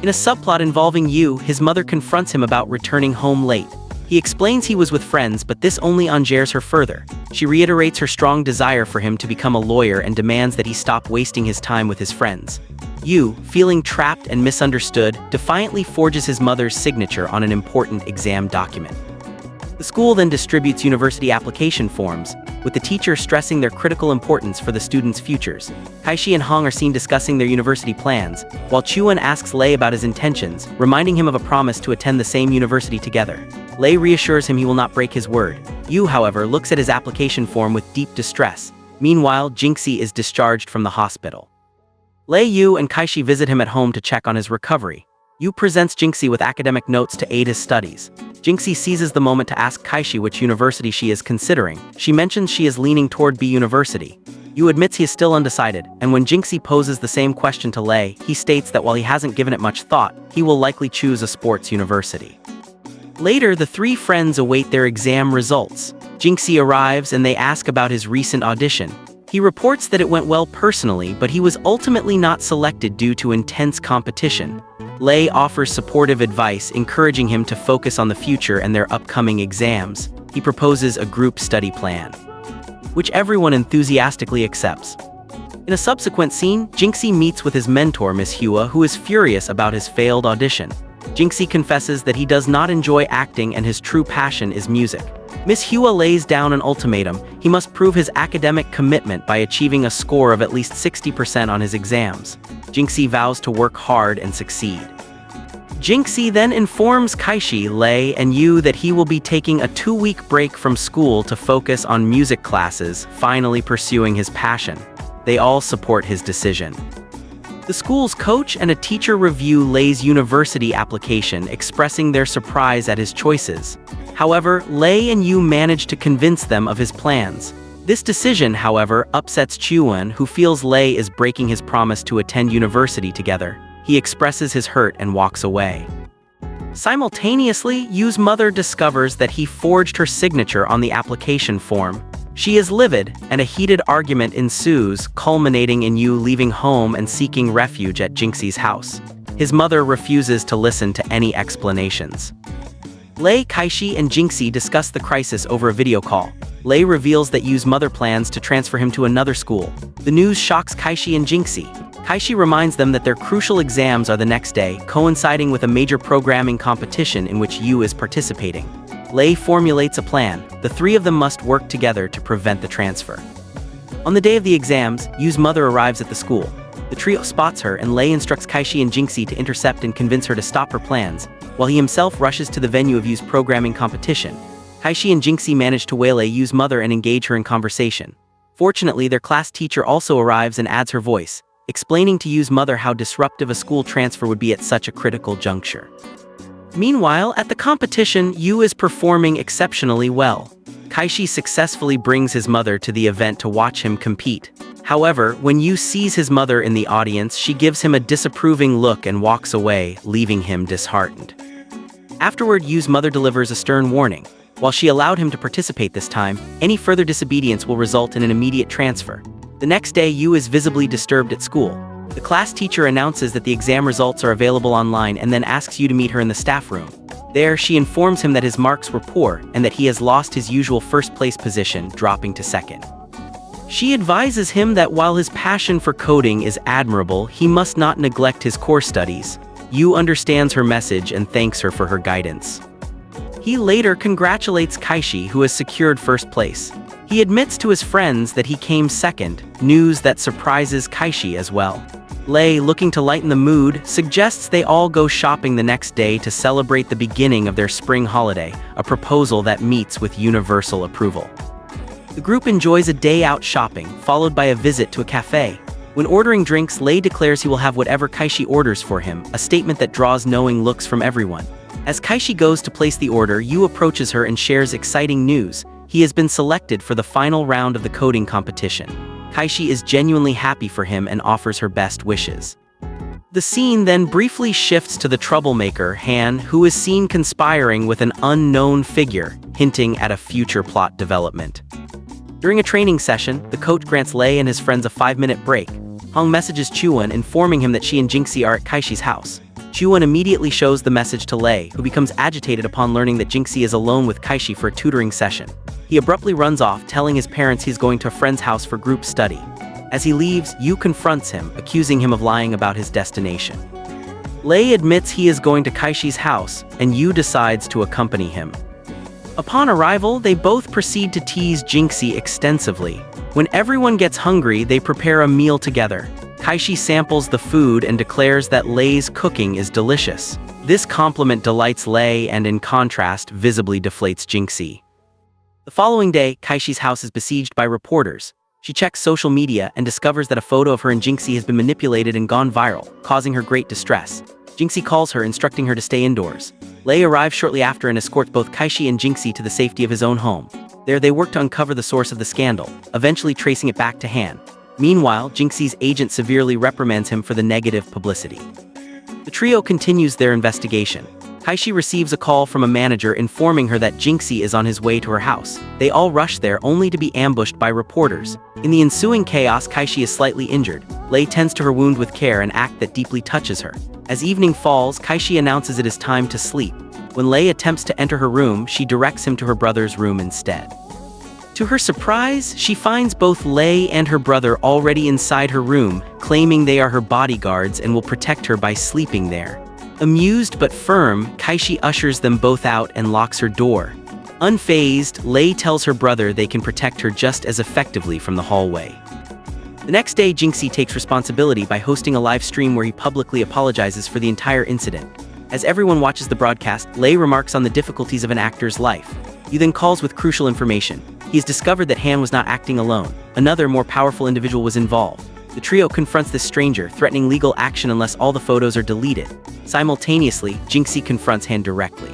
In a subplot involving Yu, his mother confronts him about returning home late. He explains he was with friends, but this only endears her further. She reiterates her strong desire for him to become a lawyer and demands that he stop wasting his time with his friends. Yu, feeling trapped and misunderstood, defiantly forges his mother's signature on an important exam document. The school then distributes university application forms, with the teacher stressing their critical importance for the students' futures. Kaishi and Hong are seen discussing their university plans, while Chuan asks Lei about his intentions, reminding him of a promise to attend the same university together. Lei reassures him he will not break his word. Yu, however, looks at his application form with deep distress. Meanwhile, Jinxie is discharged from the hospital. Lei, Yu, and Kaishi visit him at home to check on his recovery. Yu presents Jinxie with academic notes to aid his studies. Jinxie seizes the moment to ask Kaishi which university she is considering. She mentions she is leaning toward B University. Yu admits he is still undecided, and when Jinxie poses the same question to Lei, he states that while he hasn't given it much thought, he will likely choose a sports university. Later, the three friends await their exam results. Jinxie arrives and they ask about his recent audition. He reports that it went well personally, but he was ultimately not selected due to intense competition. Lei offers supportive advice, encouraging him to focus on the future and their upcoming exams. He proposes a group study plan, which everyone enthusiastically accepts. In a subsequent scene, Jinxie meets with his mentor, Miss Hua, who is furious about his failed audition. Jinxie confesses that he does not enjoy acting and his true passion is music. Miss Hua lays down an ultimatum. He must prove his academic commitment by achieving a score of at least 60% on his exams. Jinxie vows to work hard and succeed. Jinxie then informs Kaishi, Lei, and Yu that he will be taking a 2-week break from school to focus on music classes, finally pursuing his passion. They all support his decision. The school's coach and a teacher review Lei's university application, expressing their surprise at his choices. However, Lei and Yu manage to convince them of his plans. This decision, however, upsets Chuan, who feels Lei is breaking his promise to attend university together. He expresses his hurt and walks away. Simultaneously, Yu's mother discovers that he forged her signature on the application form. She is livid, and a heated argument ensues, culminating in Yu leaving home and seeking refuge at Jinxie's house. His mother refuses to listen to any explanations. Lei, Kaishi, and Jinxie discuss the crisis over a video call. Lei reveals that Yu's mother plans to transfer him to another school. The news shocks Kaishi and Jinxie. Kaishi reminds them that their crucial exams are the next day, coinciding with a major programming competition in which Yu is participating. Lei formulates a plan. The three of them must work together to prevent the transfer. On the day of the exams, Yu's mother arrives at the school. The trio spots her, and Lei instructs Kaishi and Jinxie to intercept and convince her to stop her plans, while he himself rushes to the venue of Yu's programming competition. Kaishi and Jinxie manage to waylay Yu's mother and engage her in conversation. Fortunately, their class teacher also arrives and adds her voice, explaining to Yu's mother how disruptive a school transfer would be at such a critical juncture. Meanwhile, at the competition, Yu is performing exceptionally well. Kaishi successfully brings his mother to the event to watch him compete. However, when Yu sees his mother in the audience, she gives him a disapproving look and walks away, leaving him disheartened. Afterward, Yu's mother delivers a stern warning. While she allowed him to participate this time, any further disobedience will result in an immediate transfer. The next day, Yu is visibly disturbed at school. The class teacher announces that the exam results are available online and then asks Yu to meet her in the staff room. There, she informs him that his marks were poor and that he has lost his usual first-place position, dropping to second. She advises him that while his passion for coding is admirable, he must not neglect his core studies. Yu understands her message and thanks her for her guidance. He later congratulates Kaishi, who has secured first place. He admits to his friends that he came second, news that surprises Kaishi as well. Lei, looking to lighten the mood, suggests they all go shopping the next day to celebrate the beginning of their spring holiday, a proposal that meets with universal approval. The group enjoys a day out shopping, followed by a visit to a cafe. When ordering drinks, Lei declares he will have whatever Kaishi orders for him, a statement that draws knowing looks from everyone. As Kaishi goes to place the order, Yu approaches her and shares exciting news. He has been selected for the final round of the coding competition. Kaishi is genuinely happy for him and offers her best wishes. The scene then briefly shifts to the troublemaker, Han, who is seen conspiring with an unknown figure, hinting at a future plot development. During a training session, the coach grants Lei and his friends a 5-minute break. Hong messages Chuan, informing him that she and Jinxie are at Kaishi's house. Chuan immediately shows the message to Lei, who becomes agitated upon learning that Jinxie is alone with Kaishi for a tutoring session. He abruptly runs off, telling his parents he's going to a friend's house for group study. As he leaves, Yu confronts him, accusing him of lying about his destination. Lei admits he is going to Kaishi's house, and Yu decides to accompany him. Upon arrival, they both proceed to tease Jinxie extensively. When everyone gets hungry, they prepare a meal together. Kaishi samples the food and declares that Lei's cooking is delicious. This compliment delights Lei and, in contrast, visibly deflates Jinxie. The following day, Kaishi's house is besieged by reporters. She checks social media and discovers that a photo of her and Jinxie has been manipulated and gone viral, causing her great distress. Jinxie calls her, instructing her to stay indoors. Lei arrives shortly after and escorts both Kaishi and Jinxie to the safety of his own home. There they work to uncover the source of the scandal, eventually tracing it back to Han. Meanwhile, Jinxie's agent severely reprimands him for the negative publicity. The trio continues their investigation. Kaishi receives a call from a manager informing her that Jinxie is on his way to her house. They all rush there only to be ambushed by reporters. In the ensuing chaos, Kaishi is slightly injured. Lei tends to her wound with care, an act that deeply touches her. As evening falls, Kaishi announces it is time to sleep. When Lei attempts to enter her room, she directs him to her brother's room instead. To her surprise, she finds both Lei and her brother already inside her room, claiming they are her bodyguards and will protect her by sleeping there. Amused but firm, Kaishi ushers them both out and locks her door. Unfazed, Lei tells her brother they can protect her just as effectively from the hallway. The next day, Jinxie takes responsibility by hosting a live stream where he publicly apologizes for the entire incident. As everyone watches the broadcast, Lei remarks on the difficulties of an actor's life. He then calls with crucial information. He has discovered that Han was not acting alone. Another, more powerful individual was involved. The trio confronts this stranger, threatening legal action unless all the photos are deleted. Simultaneously, Jinxie confronts Han directly.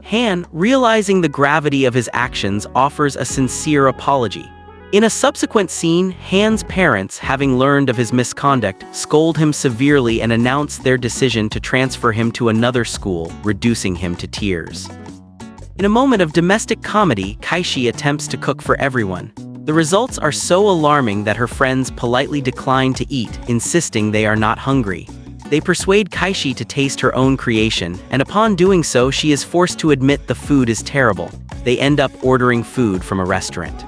Han, realizing the gravity of his actions, offers a sincere apology. In a subsequent scene, Han's parents, having learned of his misconduct, scold him severely and announce their decision to transfer him to another school, reducing him to tears. In a moment of domestic comedy, Kaishi attempts to cook for everyone. The results are so alarming that her friends politely decline to eat, insisting they are not hungry. They persuade Kaishi to taste her own creation, and upon doing so, she is forced to admit the food is terrible. They end up ordering food from a restaurant.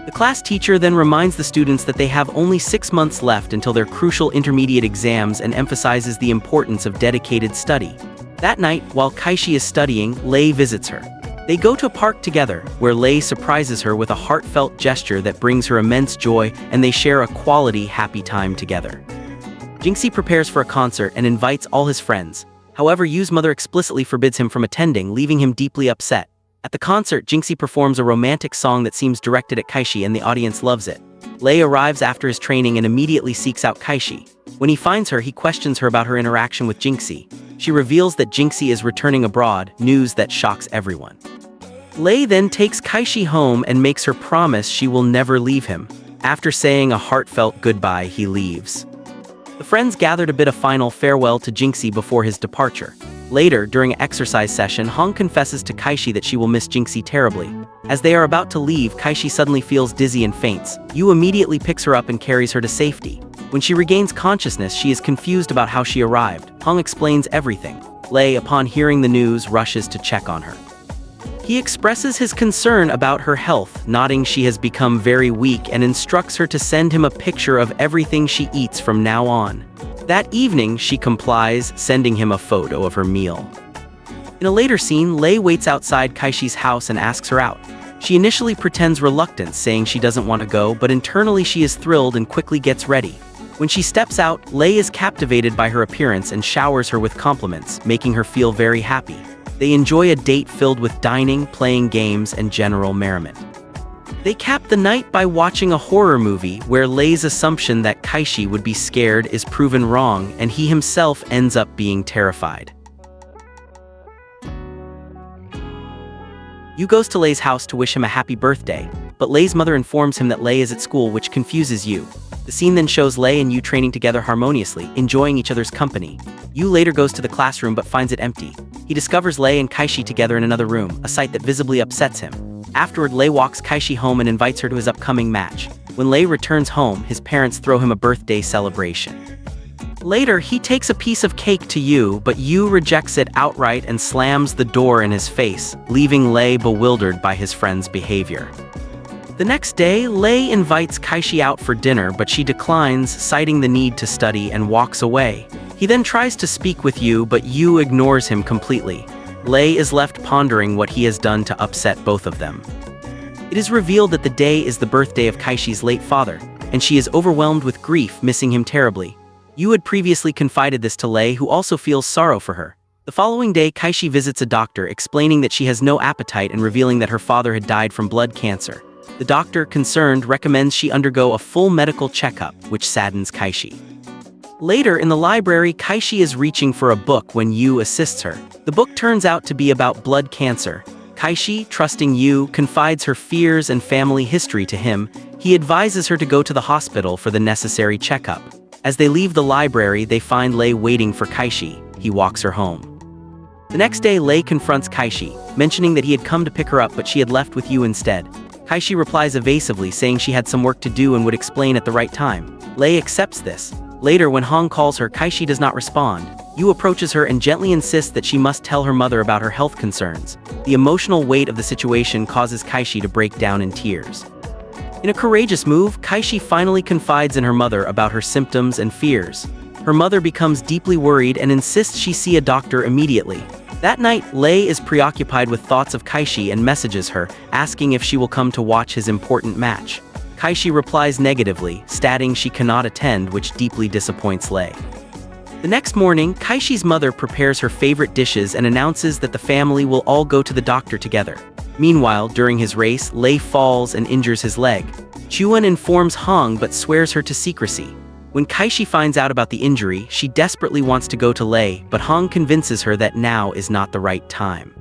The class teacher then reminds the students that they have only 6 months left until their crucial intermediate exams and emphasizes the importance of dedicated study. That night, while Kaishi is studying, Lei visits her. They go to a park together, where Lei surprises her with a heartfelt gesture that brings her immense joy, and they share a quality, happy time together. Jinxie prepares for a concert and invites all his friends. However, Yu's mother explicitly forbids him from attending, leaving him deeply upset. At the concert, Jinxie performs a romantic song that seems directed at Kaishi, and the audience loves it. Lei arrives after his training and immediately seeks out Kaishi. When he finds her, he questions her about her interaction with Jinxie. She reveals that Jinxie is returning abroad, news that shocks everyone. Lei then takes Kaishi home and makes her promise she will never leave him. After saying a heartfelt goodbye, he leaves. The friends gather to bid a final farewell to Jinxie before his departure. Later, during an exercise session, Hong confesses to Kaishi that she will miss Jinxie terribly. As they are about to leave, Kaishi suddenly feels dizzy and faints. Yu immediately picks her up and carries her to safety. When she regains consciousness, she is confused about how she arrived. Hong explains everything. Lei, upon hearing the news, rushes to check on her. He expresses his concern about her health, noting she has become very weak, and instructs her to send him a picture of everything she eats from now on. That evening, she complies, sending him a photo of her meal. In a later scene, Lei waits outside Kaishi's house and asks her out. She initially pretends reluctance, saying she doesn't want to go, but internally she is thrilled and quickly gets ready. When she steps out, Lei is captivated by her appearance and showers her with compliments, making her feel very happy. They enjoy a date filled with dining, playing games, and general merriment. They cap the night by watching a horror movie where Lei's assumption that Kaishi would be scared is proven wrong, and he himself ends up being terrified. Yu goes to Lei's house to wish him a happy birthday, but Lei's mother informs him that Lei is at school, which confuses Yu. The scene then shows Lei and Yu training together harmoniously, enjoying each other's company. Yu later goes to the classroom but finds it empty. He discovers Lei and Kaishi together in another room, a sight that visibly upsets him. Afterward, Lei walks Kaishi home and invites her to his upcoming match. When Lei returns home, his parents throw him a birthday celebration. Later, he takes a piece of cake to Yu, but Yu rejects it outright and slams the door in his face, leaving Lei bewildered by his friend's behavior. The next day, Lei invites Kaishi out for dinner, but she declines, citing the need to study, and walks away. He then tries to speak with Yu, but Yu ignores him completely. Lei is left pondering what he has done to upset both of them. It is revealed that the day is the birthday of Kaishi's late father, and she is overwhelmed with grief, missing him terribly. Yu had previously confided this to Lei, who also feels sorrow for her. The following day, Kaishi visits a doctor, explaining that she has no appetite and revealing that her father had died from blood cancer. The doctor, concerned, recommends she undergo a full medical checkup, which saddens Kaishi. Later, in the library, Kaishi is reaching for a book when Yu assists her. The book turns out to be about blood cancer. Kaishi, trusting Yu, confides her fears and family history to him. He advises her to go to the hospital for the necessary checkup. As they leave the library, they find Lei waiting for Kaishi. He walks her home. The next day, Lei confronts Kaishi, mentioning that he had come to pick her up but she had left with Yu instead. Kaishi replies evasively, saying she had some work to do and would explain at the right time. Lei accepts this. Later, when Hong calls her, Kaishi does not respond. Yu approaches her and gently insists that she must tell her mother about her health concerns. The emotional weight of the situation causes Kaishi to break down in tears. In a courageous move, Kaishi finally confides in her mother about her symptoms and fears. Her mother becomes deeply worried and insists she see a doctor immediately. That night, Lei is preoccupied with thoughts of Kaishi and messages her, asking if she will come to watch his important match. Kaishi replies negatively, stating she cannot attend, which deeply disappoints Lei. The next morning, Kaishi's mother prepares her favorite dishes and announces that the family will all go to the doctor together. Meanwhile, during his race, Lei falls and injures his leg. Chuan informs Hong but swears her to secrecy. When Kaishi finds out about the injury, she desperately wants to go to Lei, but Hong convinces her that now is not the right time.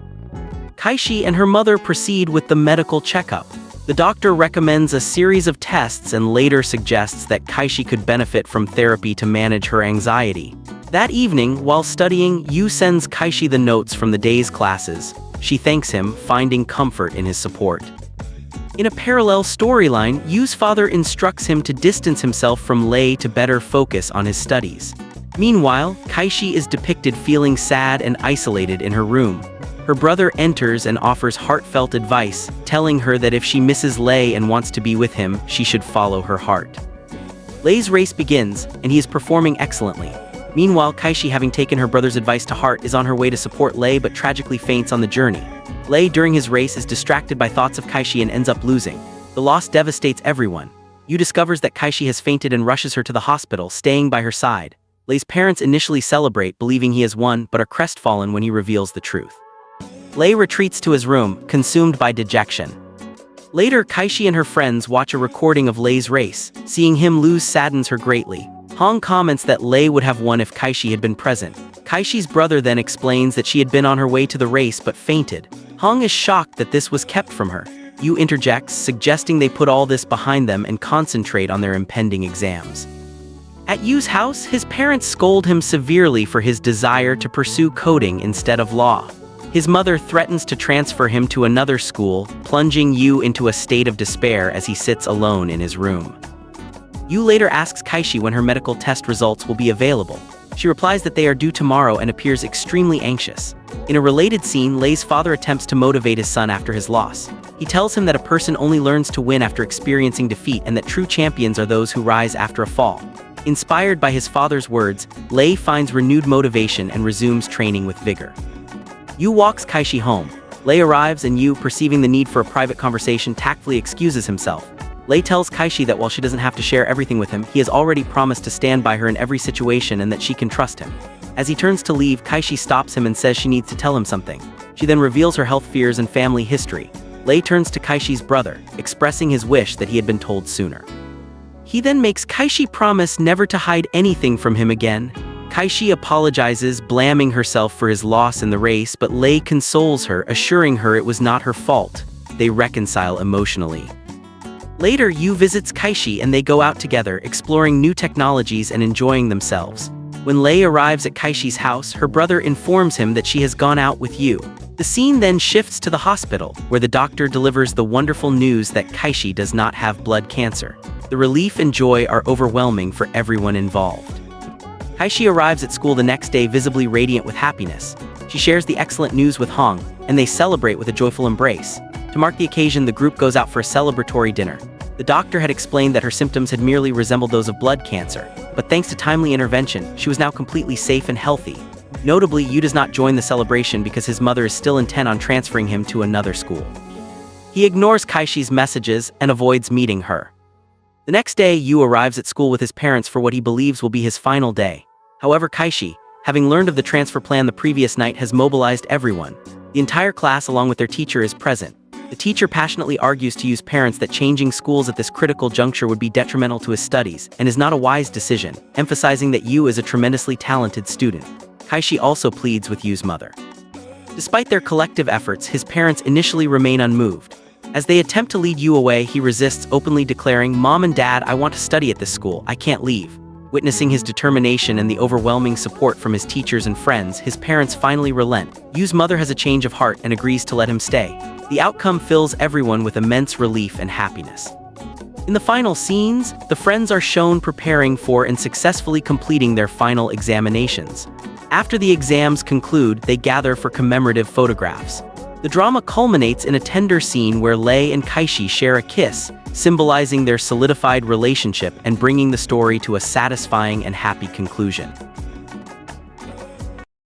Kaishi and her mother proceed with the medical checkup. The doctor recommends a series of tests and later suggests that Kaishi could benefit from therapy to manage her anxiety. That evening, while studying, Yu sends Kaishi the notes from the day's classes. She thanks him, finding comfort in his support. In a parallel storyline, Yu's father instructs him to distance himself from Lei to better focus on his studies. Meanwhile, Kaishi is depicted feeling sad and isolated in her room. Her brother enters and offers heartfelt advice, telling her that if she misses Lei and wants to be with him, she should follow her heart. Lei's race begins, and he is performing excellently. Meanwhile, Kaishi, having taken her brother's advice to heart, is on her way to support Lei but tragically faints on the journey. Lei, during his race, is distracted by thoughts of Kaishi and ends up losing. The loss devastates everyone. Yu discovers that Kaishi has fainted and rushes her to the hospital, staying by her side. Lei's parents initially celebrate, believing he has won, but are crestfallen when he reveals the truth. Lei retreats to his room, consumed by dejection. Later, Kaishi and her friends watch a recording of Lei's race. Seeing him lose saddens her greatly. Hong comments that Lei would have won if Kaishi had been present. Kaishi's brother then explains that she had been on her way to the race but fainted. Hong is shocked that this was kept from her. Yu interjects, suggesting they put all this behind them and concentrate on their impending exams. At Yu's house, his parents scold him severely for his desire to pursue coding instead of law. His mother threatens to transfer him to another school, plunging Yu into a state of despair as he sits alone in his room. Yu later asks Kaishi when her medical test results will be available. She replies that they are due tomorrow and appears extremely anxious. In a related scene, Lei's father attempts to motivate his son after his loss. He tells him that a person only learns to win after experiencing defeat and that true champions are those who rise after a fall. Inspired by his father's words, Lei finds renewed motivation and resumes training with vigor. Yu walks Kaishi home. Lei arrives and Yu, perceiving the need for a private conversation, tactfully excuses himself. Lei tells Kaishi that while she doesn't have to share everything with him, he has already promised to stand by her in every situation and that she can trust him. As he turns to leave, Kaishi stops him and says she needs to tell him something. She then reveals her health fears and family history. Lei turns to Kaishi's brother, expressing his wish that he had been told sooner. He then makes Kaishi promise never to hide anything from him again. Kaishi apologizes, blaming herself for his loss in the race, but Lei consoles her, assuring her it was not her fault. They reconcile emotionally. Later, Yu visits Kaishi and they go out together, exploring new technologies and enjoying themselves. When Lei arrives at Kaishi's house, her brother informs him that she has gone out with Yu. The scene then shifts to the hospital, where the doctor delivers the wonderful news that Kaishi does not have blood cancer. The relief and joy are overwhelming for everyone involved. Kaishi arrives at school the next day visibly radiant with happiness. She shares the excellent news with Hong, and they celebrate with a joyful embrace. To mark the occasion, the group goes out for a celebratory dinner. The doctor had explained that her symptoms had merely resembled those of blood cancer, but thanks to timely intervention, she was now completely safe and healthy. Notably, Yu does not join the celebration because his mother is still intent on transferring him to another school. He ignores Kaishi's messages and avoids meeting her. The next day, Yu arrives at school with his parents for what he believes will be his final day. However, Kaishi, having learned of the transfer plan the previous night, has mobilized everyone. The entire class, along with their teacher, is present. The teacher passionately argues to Yu's parents that changing schools at this critical juncture would be detrimental to his studies and is not a wise decision, emphasizing that Yu is a tremendously talented student. Kaishi also pleads with Yu's mother. Despite their collective efforts, his parents initially remain unmoved. As they attempt to lead Yu away, he resists, openly declaring, "Mom and Dad, I want to study at this school, I can't leave." Witnessing his determination and the overwhelming support from his teachers and friends, his parents finally relent. Yu's mother has a change of heart and agrees to let him stay. The outcome fills everyone with immense relief and happiness. In the final scenes, the friends are shown preparing for and successfully completing their final examinations. After the exams conclude, they gather for commemorative photographs. The drama culminates in a tender scene where Lei and Kaishi share a kiss, symbolizing their solidified relationship and bringing the story to a satisfying and happy conclusion.